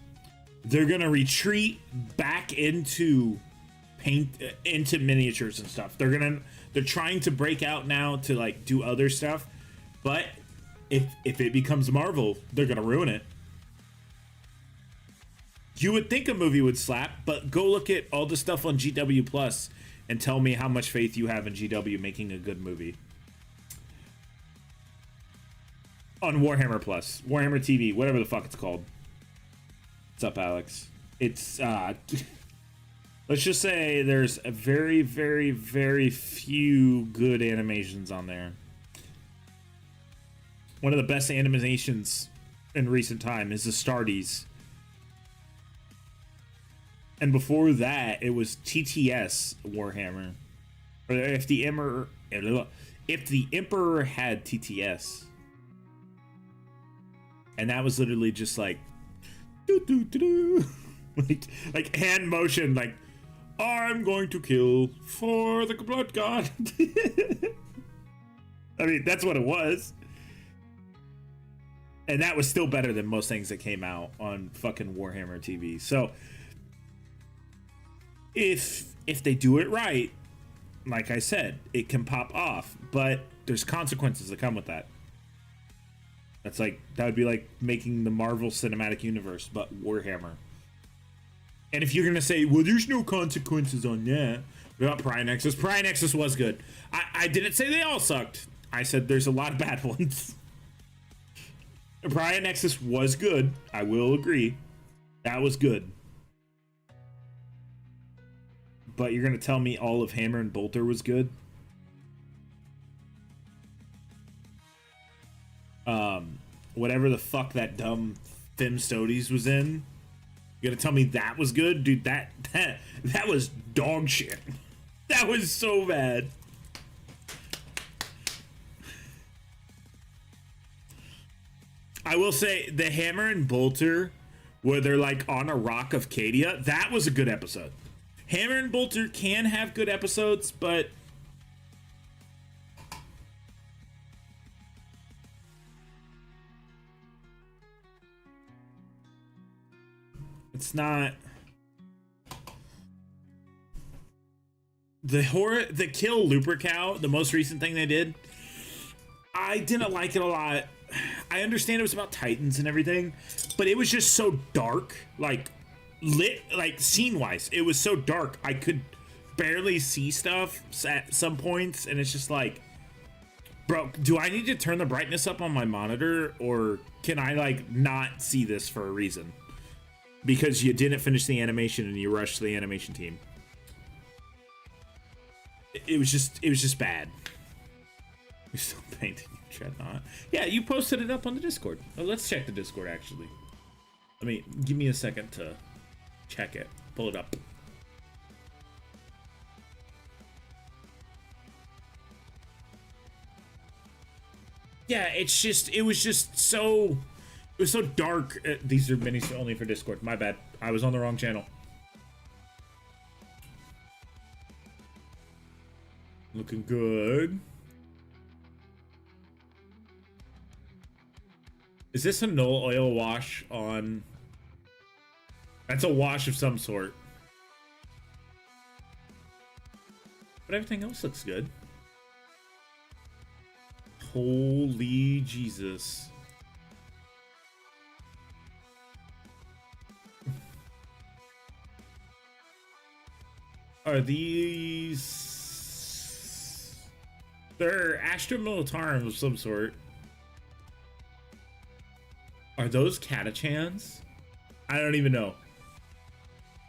A: they're going to retreat back into into miniatures and stuff. They're trying to break out now to like do other stuff. But if it becomes Marvel, they're gonna ruin it. You would think a movie would slap, but go look at all the stuff on GW Plus and tell me how much faith you have in GW making a good movie. On Warhammer Plus, Warhammer TV, whatever the fuck it's called. What's up, Alex? It's let's just say there's a very, very, very few good animations on there. One of the best animations in recent time is the Astartes. And before that, it was TTS Warhammer. Or if the Emperor had TTS. And that was literally just like doo, doo, doo, doo. like hand motion, like I'm going to kill for the blood god. I mean, that's what it was. And that was still better than most things that came out on fucking Warhammer TV. So if they do it right, like I said, it can pop off, but there's consequences that come with that. That would be like making the Marvel Cinematic Universe, but Warhammer. And if you're gonna say, well, there's no consequences on that, what about Prime Nexus? Prime Nexus was good. I didn't say they all sucked. I said there's a lot of bad ones. Prime Nexus was good. I will agree. That was good. But you're gonna tell me all of Hammer and Bolter was good? Whatever the fuck that dumb Thim Stodes was in, you gonna tell me that was good? Dude, that was dog shit. That was so bad. I will say the Hammer and Bolter, where they're like on a rock of Cadia, that was a good episode. Hammer and Bolter can have good episodes, but it's not the Kill Lupercal, the most recent thing they did. I didn't like it a lot. I understand it was about Titans and everything, but it was just so dark, like scene wise. It was so dark I could barely see stuff at some points, and it's just like, bro, do I need to turn the brightness up on my monitor, or can I like not see this for a reason? Because you didn't finish the animation and you rushed the animation team. It was just bad. You're still painting your Dreadnought. Yeah, you posted it up on the Discord. Well, let's check the Discord actually. Give me a second to check it. Pull it up. Yeah, it was so dark. These are minis only for Discord. My bad. I was on the wrong channel. Looking good. Is this a null oil wash on? That's a wash of some sort. But everything else looks good. Holy Jesus. Are these... They're Astra Militarum of some sort. Are those Catachans? I don't even know.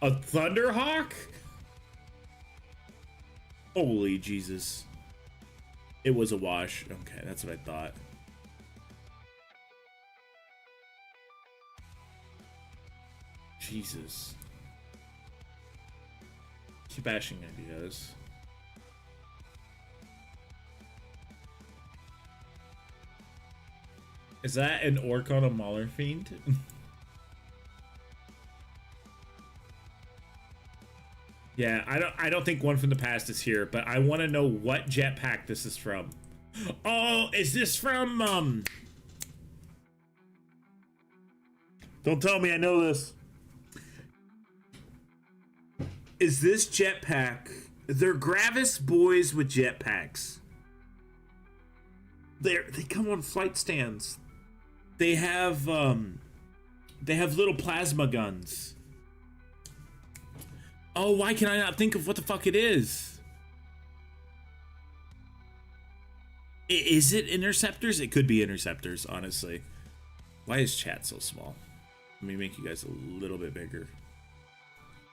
A: A Thunderhawk? Holy Jesus. It was a wash. Okay, that's what I thought. Jesus. Keep bashing ideas. Is that an orc on a Mauler Fiend? Yeah, I don't think one from the past is here, but I want to know what jetpack this is from. Oh, is this from Don't tell me I know this. Is this jetpack? They're Gravis boys with jetpacks. They come on flight stands. They have little plasma guns. Oh, why can I not think of what the fuck it is? Is it interceptors? It could be interceptors, honestly. Why is chat so small? Let me make you guys a little bit bigger.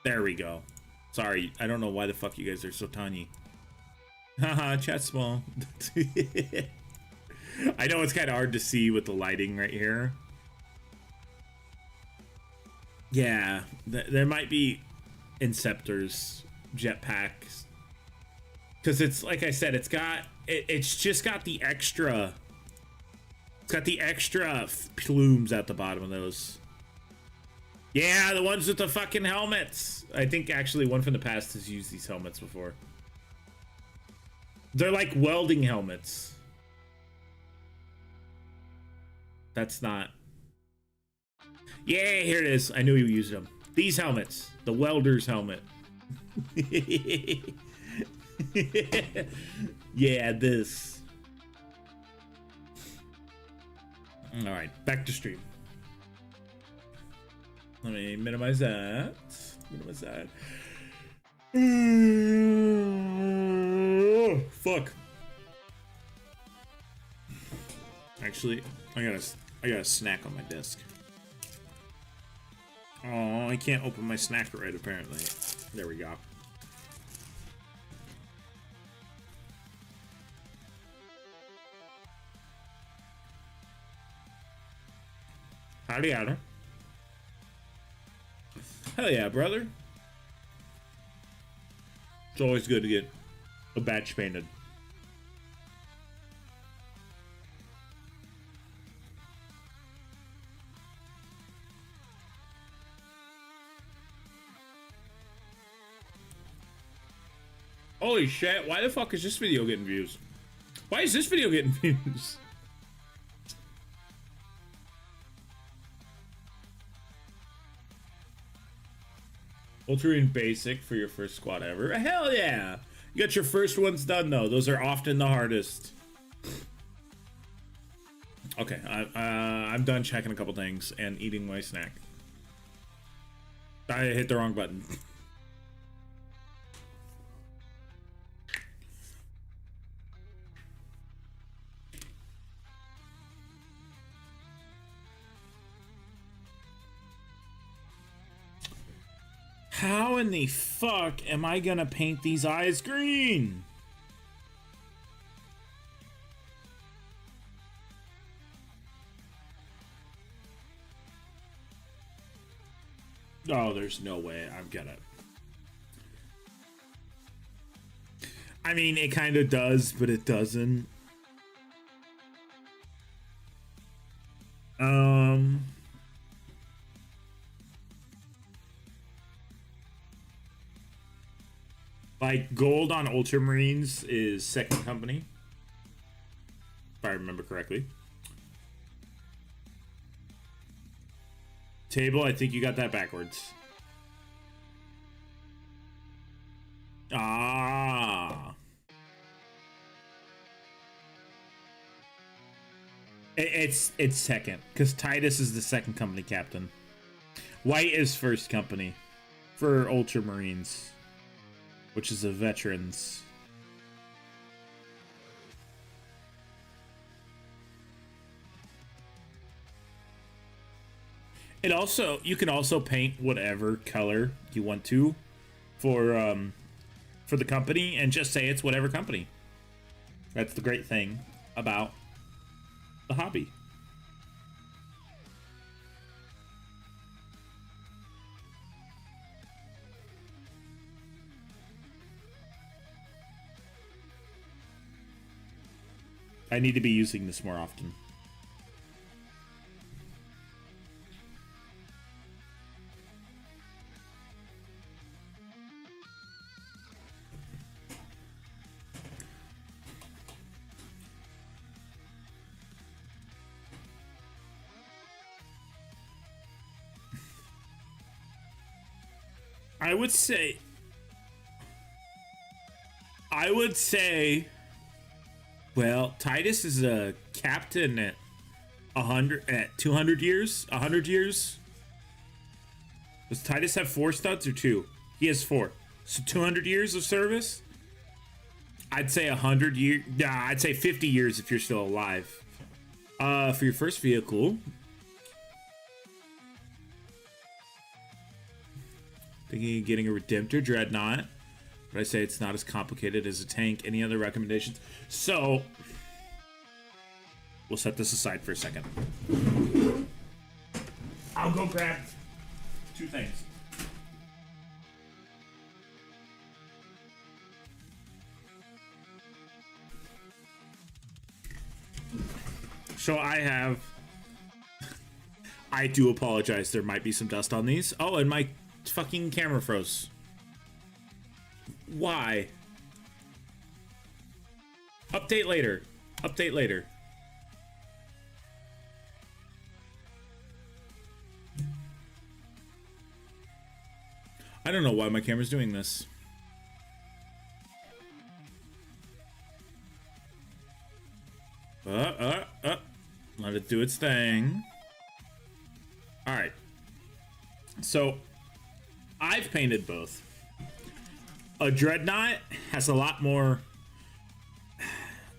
A: There we go. Sorry, I don't know why the fuck you guys are so tiny. Haha, chat small. I know it's kind of hard to see with the lighting right here. Yeah, there might be inceptors, jetpacks. Because it's, like I said, it's just got the extra... It's got the extra plumes at the bottom of those. Yeah, the ones with the fucking helmets. I think actually one from the past has used these helmets before. They're like welding helmets. That's not... Yeah, here it is. I knew you used them. These helmets. The welder's helmet. Yeah, this. Alright, back to stream. Let me minimize that. Minimize that. Oh, fuck. Actually, I got a snack on my desk. Oh, I can't open my snack right, apparently. There we go. Howdy, Adam. Hell yeah, brother. It's always good to get a batch painted. Holy shit, why the fuck is this video getting views? Why is this video getting views? Ultramarine basic for your first squad ever. Hell yeah! You got your first ones done though. Those are often the hardest. Okay, I'm done checking a couple things and eating my snack. I hit the wrong button. How in the fuck am I gonna paint these eyes green? Oh, there's no way I'm gonna... I mean, it kind of does, but it doesn't. Like, gold on Ultramarines is second company, if I remember correctly. Table, I think you got that backwards. Ah. It's second, because Titus is the second company captain. White is first company for Ultramarines, which is the veterans. It also, you can also paint whatever color you want to for the company and just say it's whatever company. That's the great thing about the hobby. I need to be using this more often. I would say Well, Titus is a captain at 200 years, 100 years. Does Titus have 4 studs or 2? He has 4. So 200 years of service. I'd say 100 years. Nah, I'd say 50 years if you're still alive. For your first vehicle, thinking of getting a Redemptor Dreadnought, but I say it's not as complicated as a tank. Any other recommendations? So we'll set this aside for a second. I'll go grab 2 things. So I do apologize. There might be some dust on these. Oh, and my fucking camera froze. Why? Update later. Update later. I don't know why my camera's doing this. Let it do its thing. Alright. So, I've painted both. A Dreadnought has a lot more,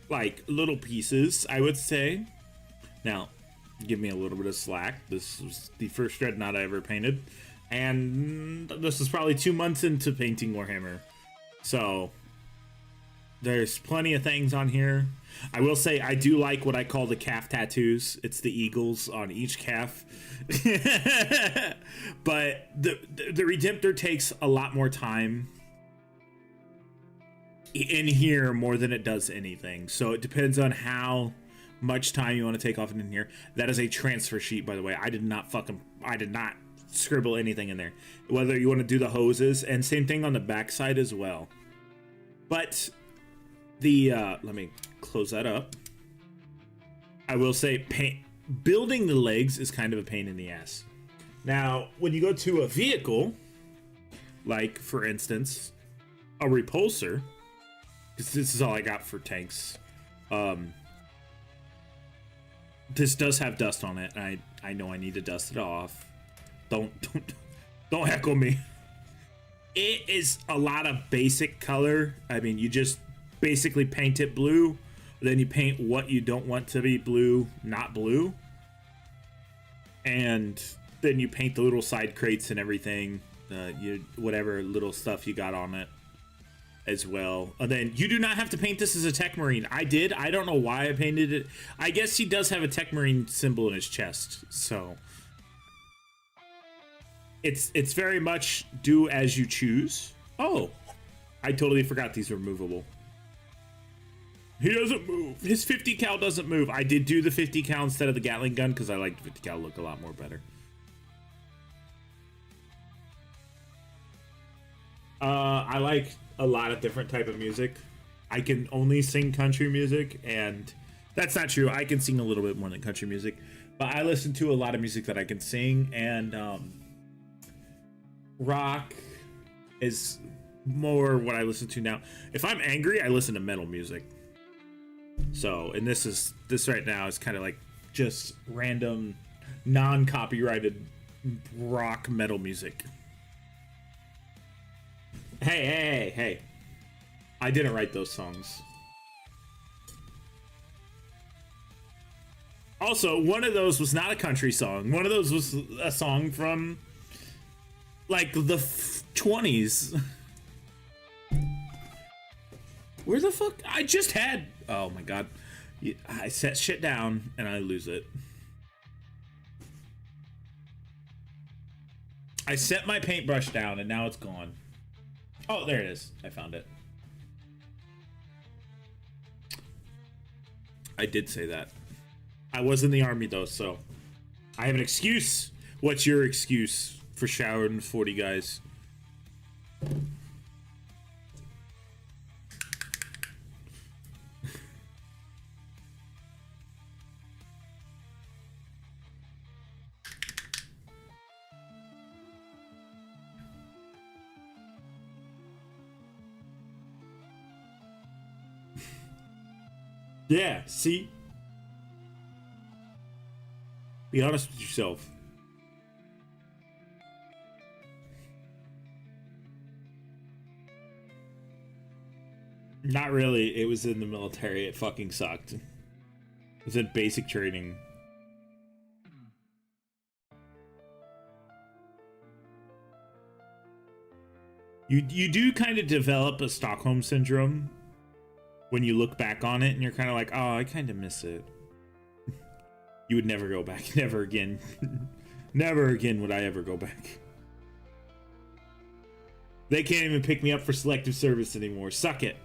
A: like, little pieces, I would say. Now, give me a little bit of slack. This was the first Dreadnought I ever painted. And this is probably 2 months into painting Warhammer. So, there's plenty of things on here. I will say I do like what I call the calf tattoos. It's the eagles on each calf. But the Redemptor takes a lot more time in here more than it does anything. So it depends on how much time you want to take off in here. That is a transfer sheet, by the way. I did not scribble anything in there. Whether you want to do the hoses, and same thing on the backside as well. But the let me close that up. I will say building the legs is kind of a pain in the ass. Now, when you go to a vehicle, like for instance, a repulsor, because this is all I got for tanks. This does have dust on it. I know I need to dust it off. Don't heckle me. It is a lot of basic color. I mean, you just basically paint it blue, then you paint what you don't want to be blue, not blue, and then you paint the little side crates and everything, whatever little stuff you got on it as well. And then you do not have to paint this as a Tech Marine. I did. I don't know why I painted it. I guess he does have a Tech Marine symbol in his chest, so it's very much do as you choose. Oh, I totally forgot these were movable. He doesn't move. His 50 cal doesn't move. I did do the 50 cal instead of the Gatling gun because I like the 50 cal look a lot more better. I like a lot of different type of music. I can only sing country music, and that's not true. I can sing a little bit more than country music, but I listen to a lot of music that I can sing, and rock is more what I listen to now. If I'm angry, I listen to metal music. So, and this right now is kind of like just random, non-copyrighted rock metal music. Hey. I didn't write those songs. Also, one of those was not a country song. One of those was a song from, like, the 20s. Where the fuck? I just had... Oh my god. I set shit down and I lose it. I set my paintbrush down and now it's gone. Oh, there it is. I found it. I did say that. I was in the army though, so I have an excuse. What's your excuse for showering 40 guys? Yeah, see? Be honest with yourself. Not really. It was in the military. It fucking sucked. It was in basic training. You do kind of develop a Stockholm syndrome when you look back on it, and you're kind of like, oh, I kind of miss it. You would never go back. Never again. Never again would I ever go back. They can't even pick me up for selective service anymore. Suck it.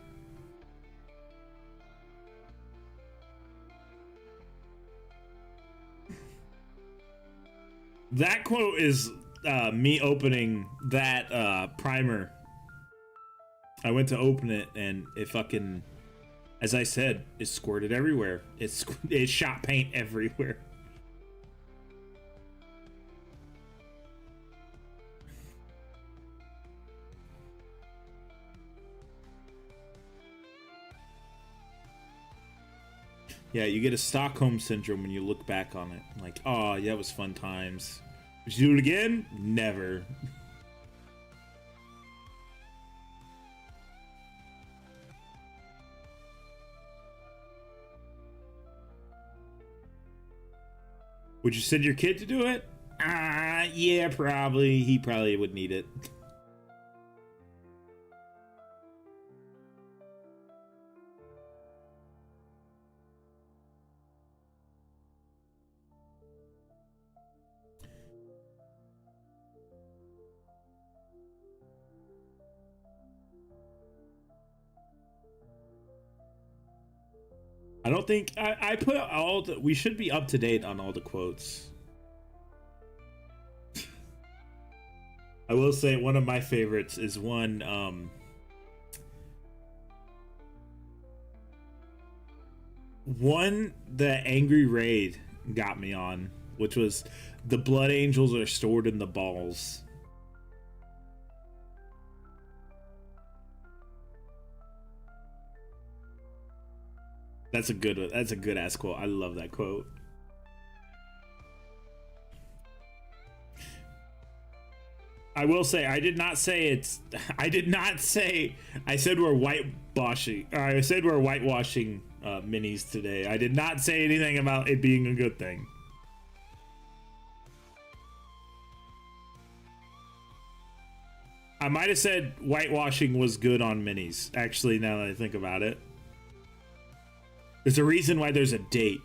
A: That quote is me opening that primer. I went to open it and it fucking, as I said, it squirted everywhere. It shot paint everywhere. Yeah, you get a Stockholm syndrome when you look back on it. Like, oh, yeah, it was fun times. Would you do it again? Never. Would you send your kid to do it? Yeah, probably. He probably would need it. I don't think I put all the, we should be up to date on all the quotes. I will say one of my favorites is one the Angry Raid got me on, which was the blood angels are stored in the balls. That's a good ass quote. I love that quote. I will say I did not say I said we're whitewashing. I said we're whitewashing minis today. I did not say anything about it being a good thing. I might have said whitewashing was good on minis, actually, now that I think about it. There's a reason why there's a date.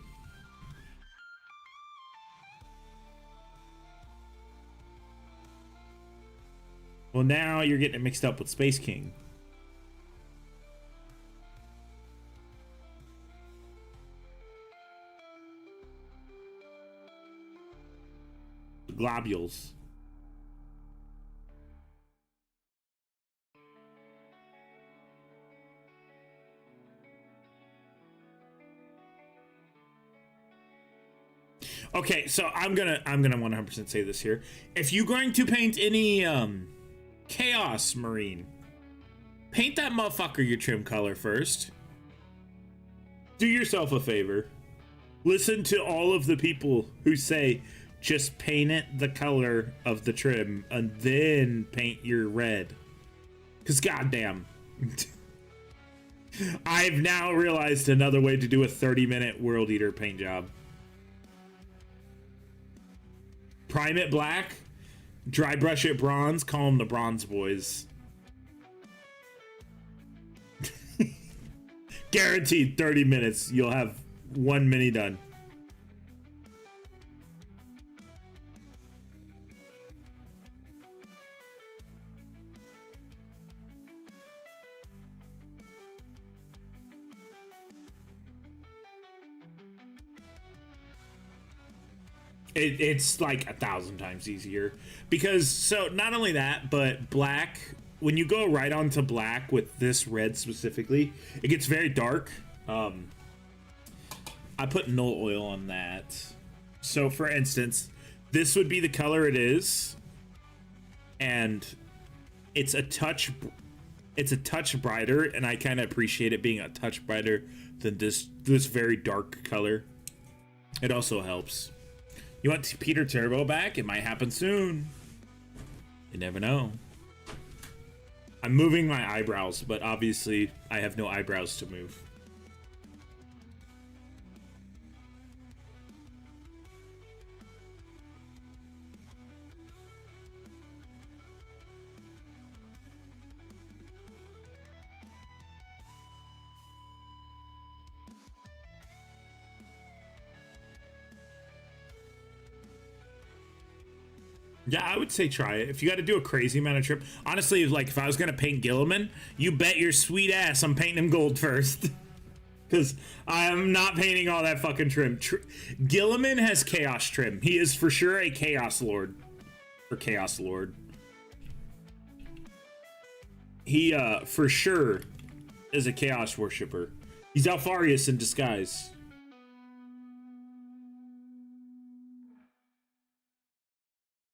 A: Well, now you're getting it mixed up with Space King. The globules. Okay, so I'm gonna 100% say this here. If you're going to paint any Chaos Marine, paint that motherfucker your trim color first. Do yourself a favor. Listen to all of the people who say just paint it the color of the trim and then paint your red. Cause goddamn. I've now realized another way to do a 30-minute World Eater paint job. Prime it black, dry brush it bronze, call them the Bronze Boys. Guaranteed 30 minutes, you'll have one mini done. It's like 1,000 times easier because so not only that, but black, when you go right onto black with this red specifically, it gets very dark. I put null oil on that. So for instance, this would be the color it is, and it's a touch it's a touch brighter, and I kind of appreciate it being a touch brighter than this very dark color. It also helps. You want Peter Turbo back? It might happen soon. You never know. I'm moving my eyebrows, but obviously I have no eyebrows to move. Yeah, I would say try it. If you got to do a crazy amount of trim, honestly, like if I was gonna paint Gilliman, you bet your sweet ass I'm painting him gold first, because I'm not painting all that fucking trim. Gilliman has chaos trim. He is for sure a chaos lord, or chaos lord. He for sure is a chaos worshiper. He's Alfarius in disguise.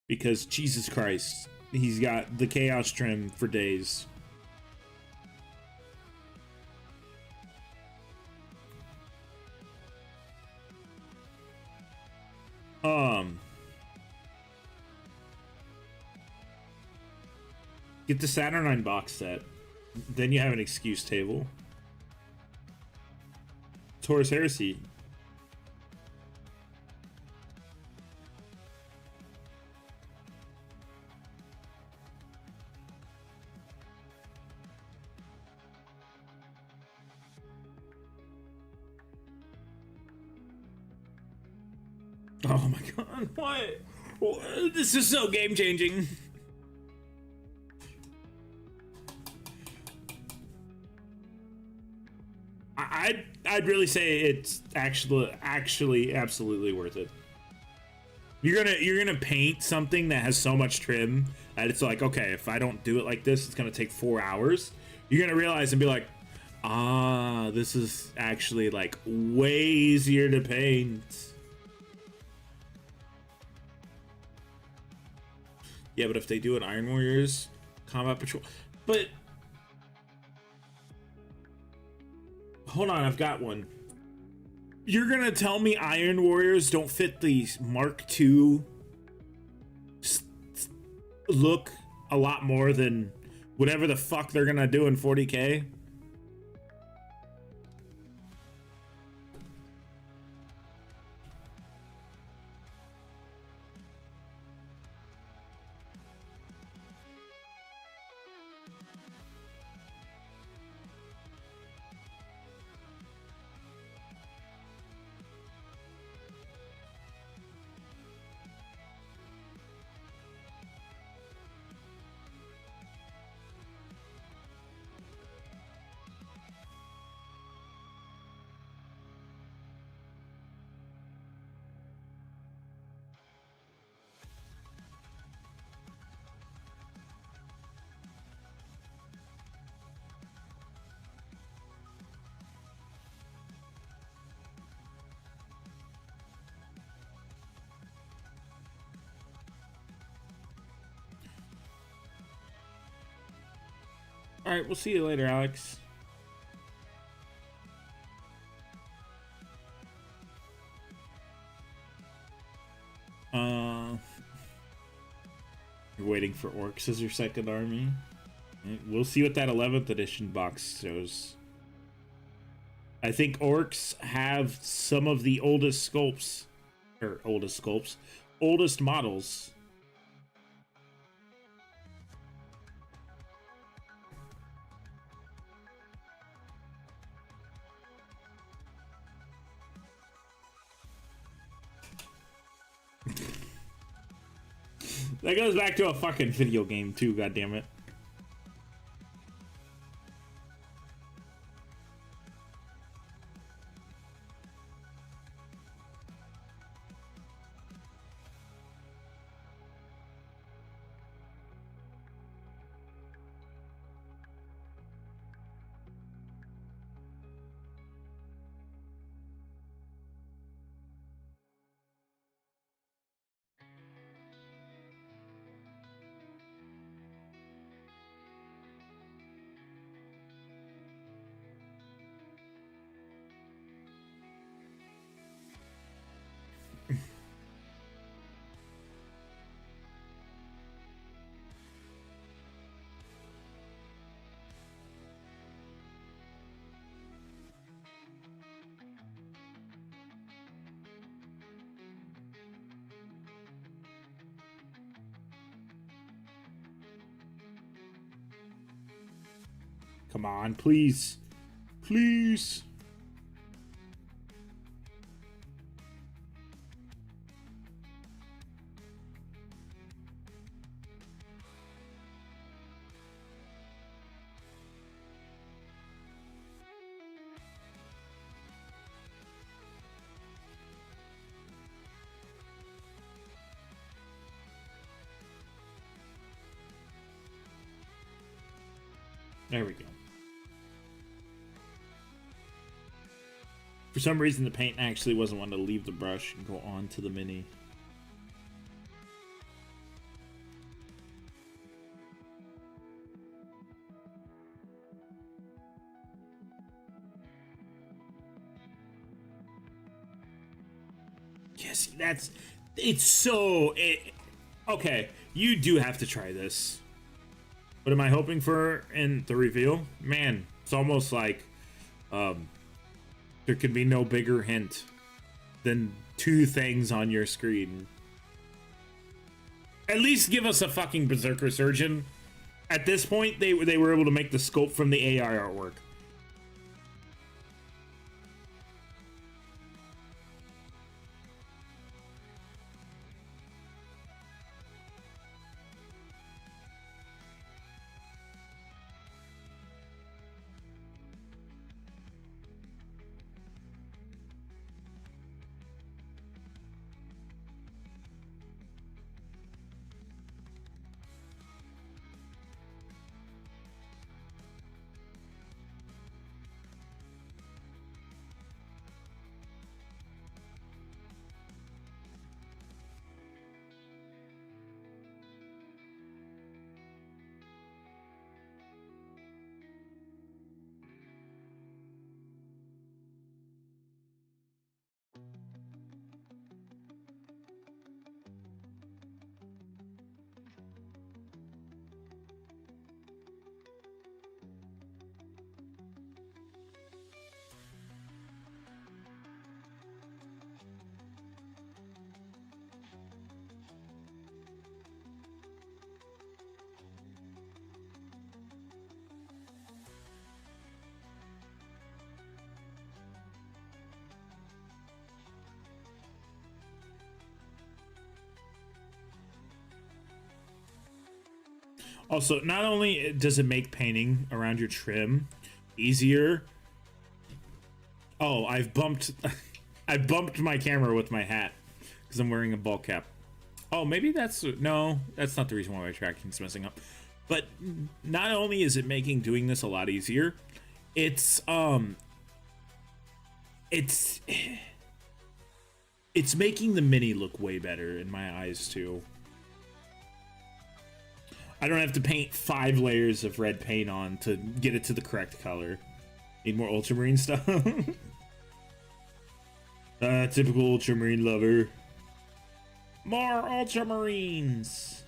A: Because Jesus Christ, he's got the chaos trim for days. Get the Saturnine box set. Then you have an excuse table. Taurus Heresy. Oh my god, what? This is so game changing. I'd really say it's actually absolutely worth it. You're gonna paint something that has so much trim that it's like, okay, if I don't do it like this, it's gonna take 4 hours. You're gonna realize and be like, ah, this is actually like way easier to paint. Yeah, but if they do an Iron Warriors combat patrol, but hold on, I've got one. You're gonna tell me Iron Warriors don't fit the Mark II look a lot more than whatever the fuck they're gonna do in 40K? All right, we'll see you later, Alex. You're waiting for orcs as your second army. We'll see what that 11th edition box shows. I think orcs have some of the oldest sculpts, or oldest models. That goes back to a fucking video game too, goddammit. Come on, please. Please. There we go. For some reason, the paint actually wasn't wanting to leave the brush and go on to the mini. Yes, it's so... okay, you do have to try this. What am I hoping for in the reveal? Man, it's almost like there could be no bigger hint than 2 things on your screen. At least give us a fucking Berserker Surgeon. At this point, they were able to make the scope from the AI artwork. Also, not only does it make painting around your trim easier. Oh, I've bumped I bumped my camera with my hat because I'm wearing a ball cap. Oh, maybe that's no, that's not the reason why my tracking's messing up. But not only is it making doing this a lot easier, it's making the mini look way better in my eyes too. I don't have to paint 5 layers of red paint on to get it to the correct color. Need more ultramarine stuff. Typical ultramarine lover. More ultramarines.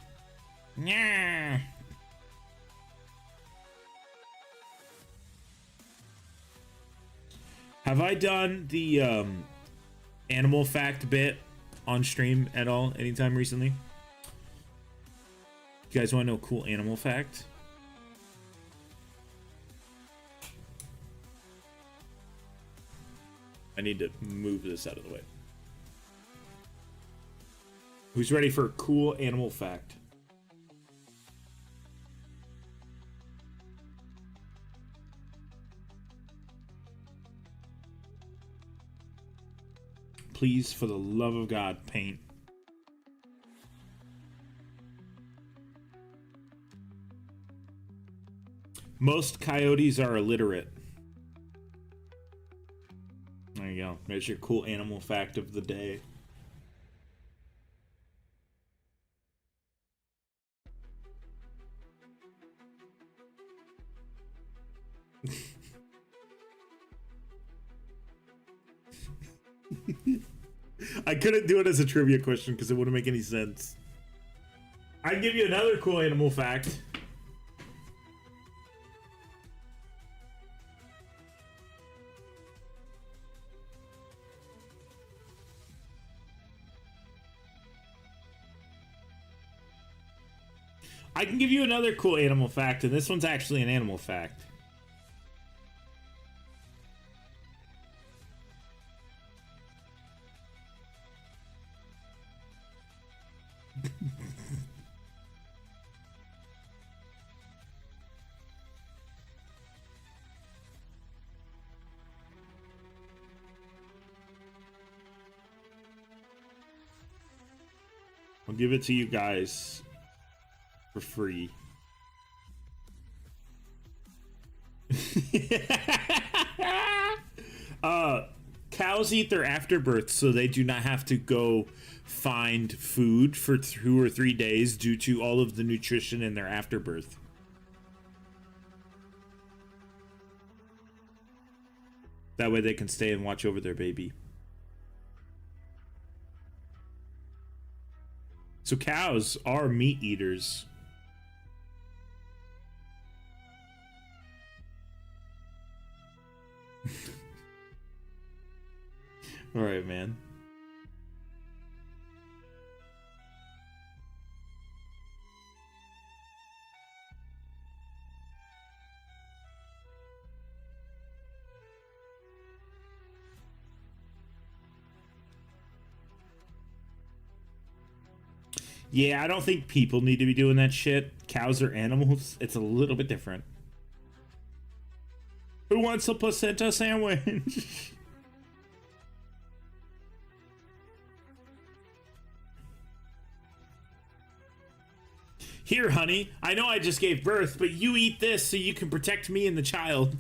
A: Yeah. Have I done the animal fact bit on stream at all anytime recently? You guys want to know a cool animal fact? I need to move this out of the way. Who's ready for a cool animal fact? Please, for the love of God, paint. Most coyotes are illiterate. There you go. There's your cool animal fact of the day. I couldn't do it as a trivia question because it wouldn't make any sense. I'd give you another cool animal fact. I can give you another cool animal fact, and this one's actually an animal fact. I'll give it to you guys for free. Cows eat their afterbirth so they do not have to go find food for 2 or 3 days due to all of the nutrition in their afterbirth. That way they can stay and watch over their baby. So cows are meat eaters. All right, man. Yeah, I don't think people need to be doing that shit. Cows are animals. It's a little bit different. Who wants a placenta sandwich? Here, honey, I know I just gave birth, but you eat this so you can protect me and the child.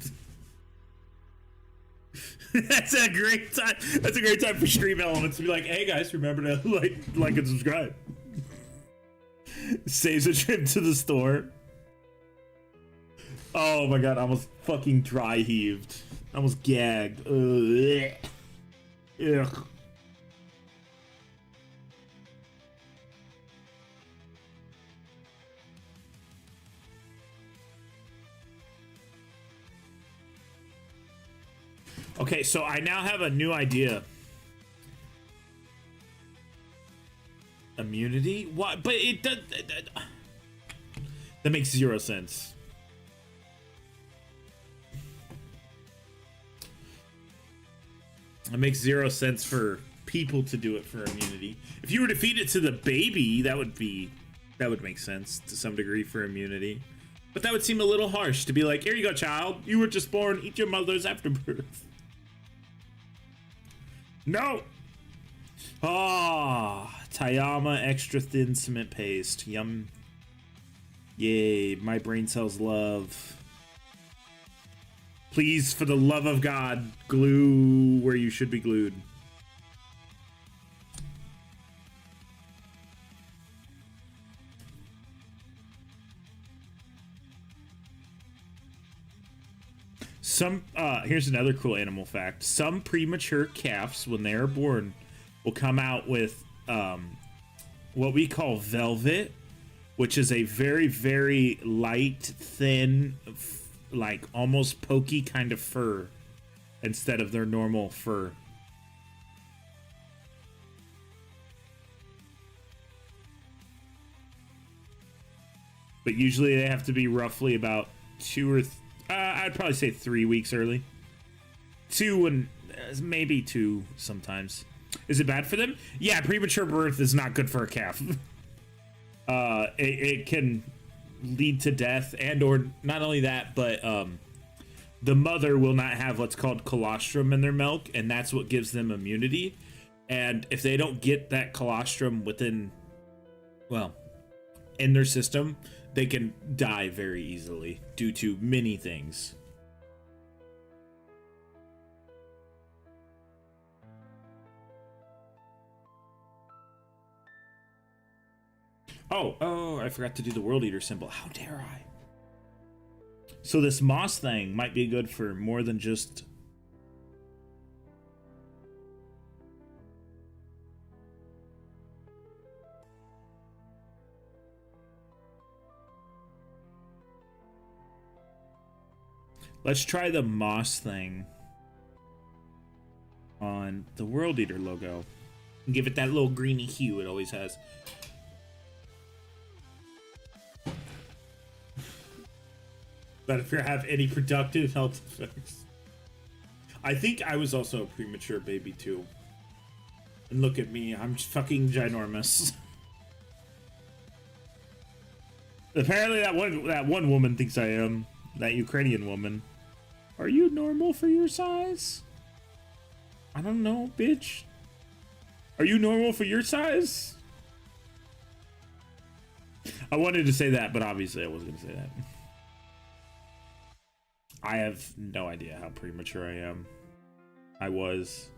A: That's a great time. That's a great time for stream elements to be like, hey guys, remember to like and subscribe. Saves a trip to the store. Oh my god, I almost fucking dry heaved. I almost gagged. Ugh. Ugh. Okay, so I now have a new idea. Immunity? What? But it does. That makes 0 sense. It makes 0 sense for people to do it for immunity. If you were to feed it to the baby, that would make sense to some degree for immunity. But that would seem a little harsh to be like, here you go, child. You were just born. Eat your mother's afterbirth. No. Ah, Tayama extra thin cement paste. Yum. Yay, my brain cells love. Please, for the love of God, glue where you should be glued. Here's another cool animal fact. Some premature calves, when they are born, will come out with what we call velvet, which is a very, very light, thin, like almost pokey kind of fur instead of their normal fur. But usually they have to be roughly about 2 or I'd probably say 3 weeks early. 2 and maybe 2 sometimes. Is it bad for them? Yeah, premature birth is not good for a calf. It can lead to death, and or not only that, but the mother will not have what's called colostrum in their milk, and that's what gives them immunity. And if they don't get that colostrum within, well, in their system, they can die very easily due to many things. Oh, I forgot to do the World Eater symbol. How dare I? So this moss thing might be good for more than just... Let's try the moss thing on the World Eater logo. And give it that little greeny hue it always has. But if you have any productive health effects. I think I was also a premature baby too. And look at me, I'm fucking ginormous. Apparently that one woman thinks I am. That Ukrainian woman. Are you normal for your size? I don't know, bitch. Are you normal for your size? I wanted to say that, but obviously I wasn't going to say that. I have no idea how premature I am. I was.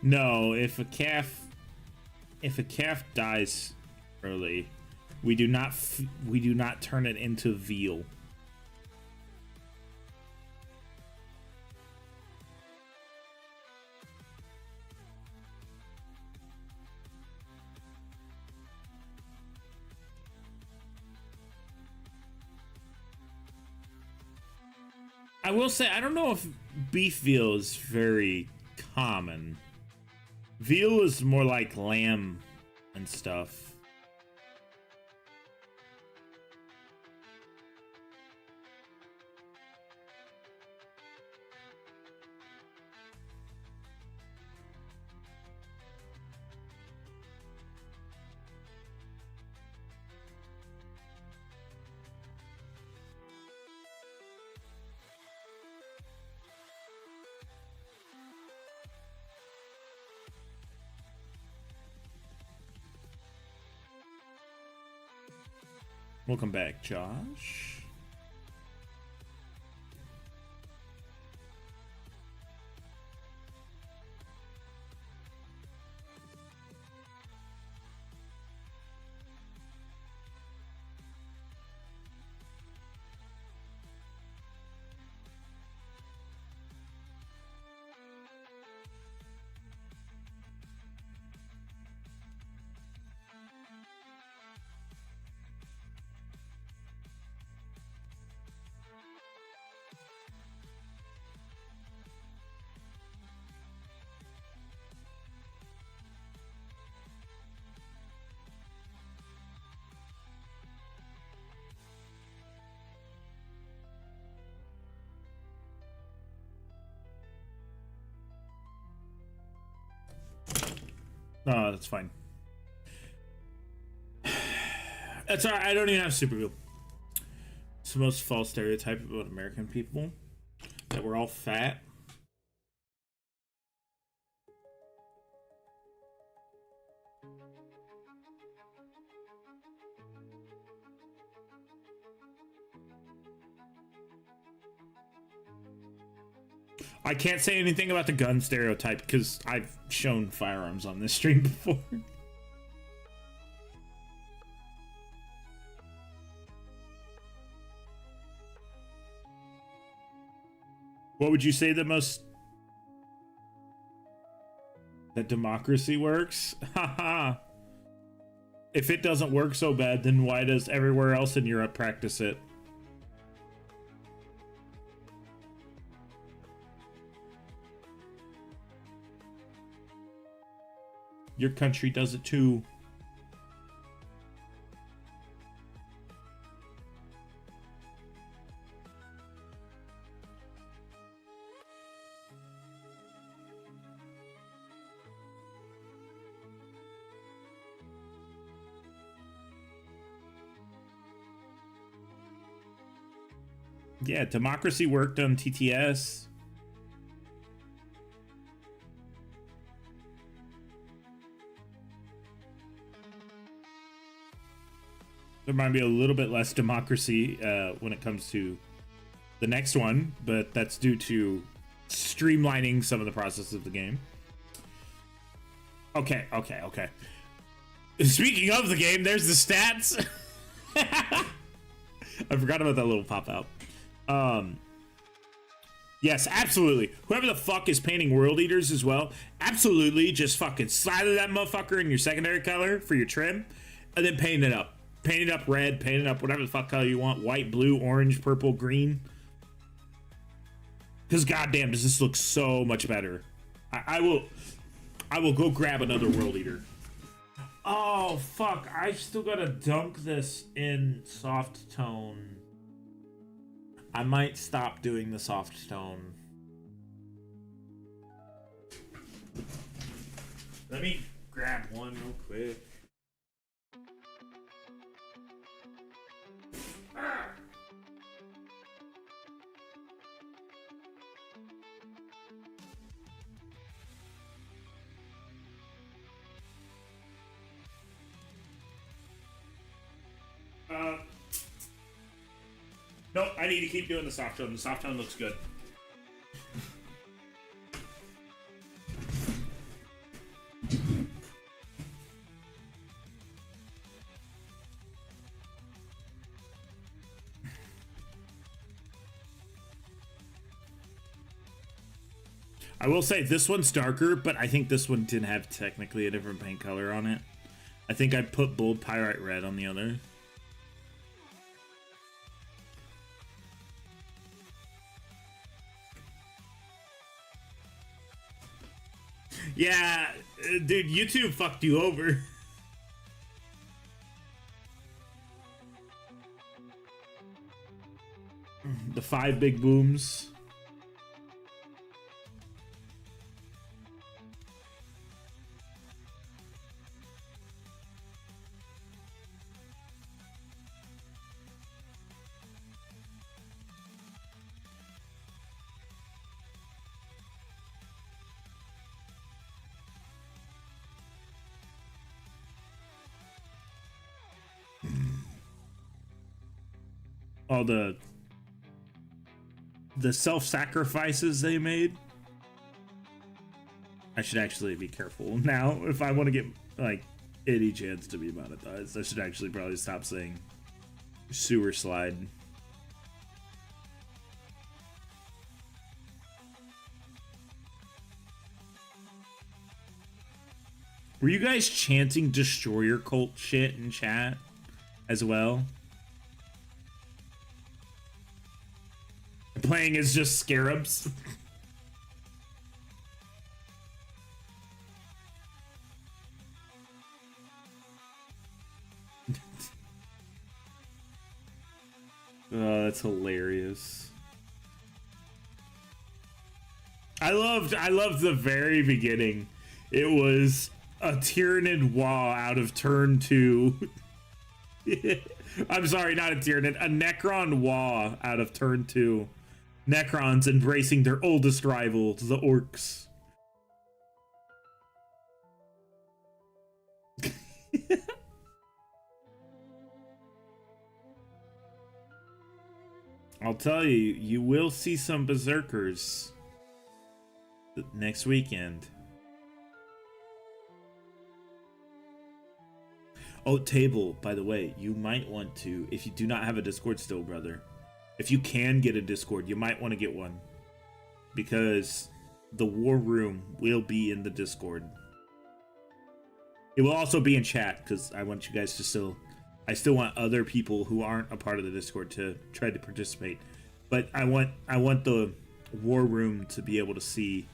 A: No, if a calf dies early, we do not turn it into veal. I will say, I don't know if beef veal is very common. Veal is more like lamb and stuff. Welcome back, Josh. Oh, that's fine. That's alright. I don't even have super glue. It's the most false stereotype about American people, that we're all fat. I can't say anything about the gun stereotype because I've shown firearms on this stream before. What would you say the most... that democracy works? Haha. If it doesn't work so bad, then why does everywhere else in Europe practice it? Your country does it too. Yeah, democracy worked on TTS. There might be a little bit less democracy when it comes to the next one, but that's due to streamlining some of the process of the game. Okay. Speaking of the game, there's the stats. I forgot about that little pop-out. Yes, absolutely. Whoever the fuck is painting World Eaters as well, absolutely just fucking slather that motherfucker in your secondary color for your trim, and then paint it up. paint it up red, paint it up whatever the fuck color you want. White, blue, orange, purple, green. Because goddamn, does this look so much better. I will go grab another World Eater. Oh, fuck. I still gotta dunk this in soft tone. I might stop doing the soft tone. Let me grab one real quick. Nope, I need to keep doing the soft tone. The soft tone looks good. I will say this one's darker, but I think this one didn't have technically a different paint color on it. I think I put bold pyrite red on the other. Yeah, dude, YouTube fucked you over. The 5 big booms. All the self-sacrifices they made. I should actually be careful now if I want to get like any chance to be monetized. I should actually probably stop saying sewer slide. Were you guys chanting destroyer cult shit in chat as well? Playing as just scarabs. Oh, that's hilarious. I loved the very beginning. It was a Tyranid Wah out of turn 2. I'm sorry, not a Tyranid, a Necron Wah out of turn 2. Necrons embracing their oldest rival, the orcs. I'll tell you, you will see some berserkers next weekend. Oh, Table, by the way, you might want to, if you do not have a Discord still, brother, if you can get a Discord, you might want to get one. Because the War Room will be in the Discord. It will also be in chat, because I want you guys to I still want other people who aren't a part of the Discord to try to participate. But I want the War Room to be able to see.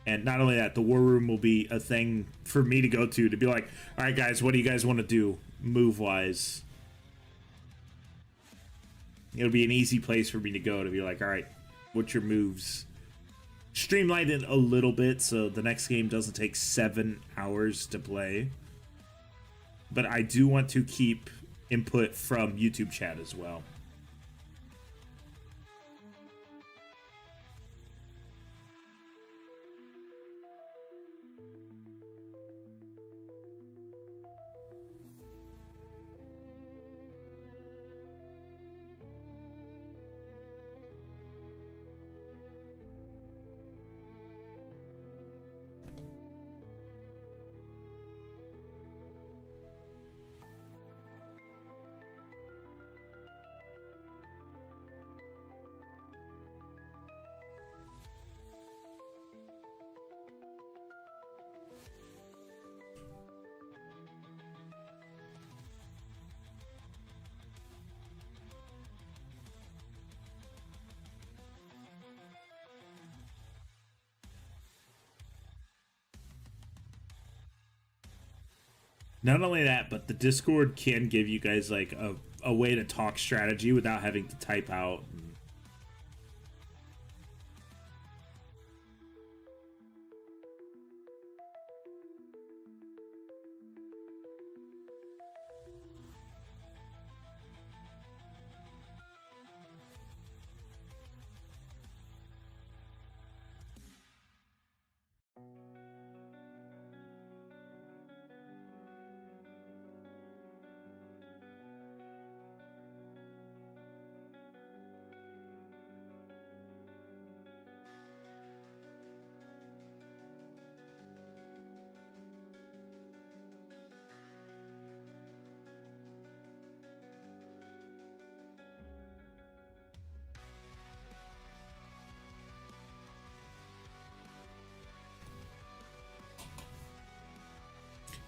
A: And not only that, the War Room will be a thing for me to go to be like, all right, guys, what do you guys want to do move-wise? It'll be an easy place for me to go to be like, all right, what's your moves? Streamline it a little bit so the next game doesn't take 7 hours to play. But I do want to keep input from YouTube chat as well. Not only that, but the Discord can give you guys like a way to talk strategy without having to type out.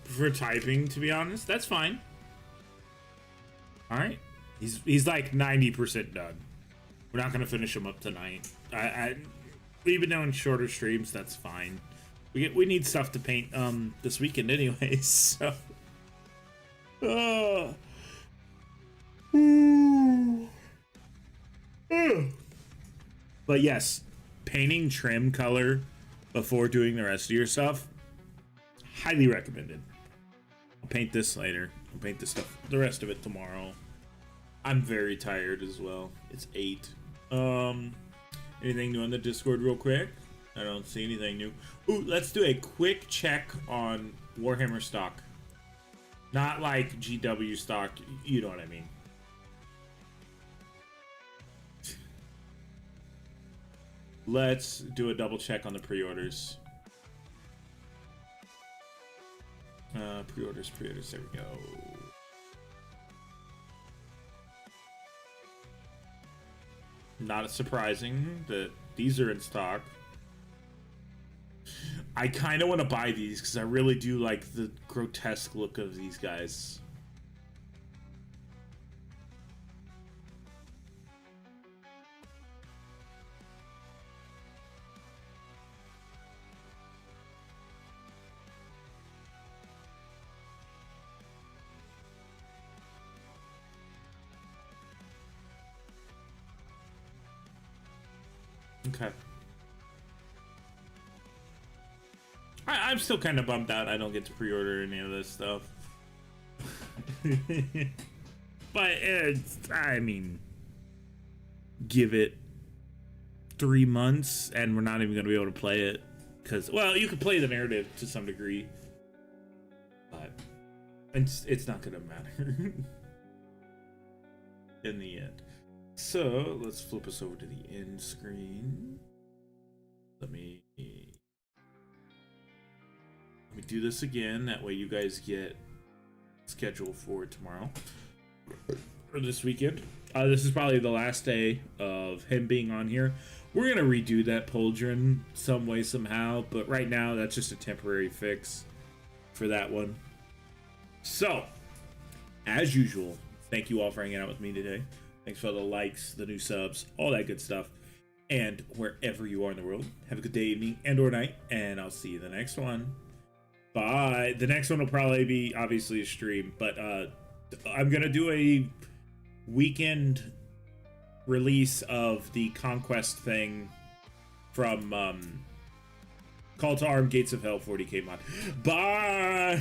A: For typing, to be honest, that's fine. All right, he's like 90% done. We're not gonna finish him up tonight. We've been doing shorter streams. That's fine. We need stuff to paint this weekend anyways. So, but yes, painting trim color before doing the rest of your stuff, highly recommended. I'll paint this later. I'll paint this stuff, the rest of it tomorrow. I'm very tired as well. It's 8. Anything new on the Discord real quick? I don't see anything new. Ooh, let's do a quick check on Warhammer stock. Not like GW stock, you know what I mean. Let's do a double check on the pre-orders. Pre-orders, there we go. Not surprising that these are in stock. I kind of want to buy these because I really do like the grotesque look of these guys. Okay. I'm still kind of bummed out I don't get to pre-order any of this stuff. But it's, I mean, give it 3 months and we're not even going to be able to play it. Because, well, you can play the narrative to some degree. But it's not going to matter in the end. So let's flip us over to the end screen. Let me do this again. That way you guys get scheduled for tomorrow or this weekend. This is probably the last day of him being on here. We're gonna redo that Poldrin some way somehow, but right now that's just a temporary fix for that one. So, as usual, thank you all for hanging out with me today. Thanks for the likes, the new subs, all that good stuff. And wherever you are in the world, have a good day, evening, and or night, and I'll see you in the next one. Bye. The next one will probably be, obviously, a stream, but I'm going to do a weekend release of the Conquest thing from Call to Arm Gates of Hell 40k mod. Bye!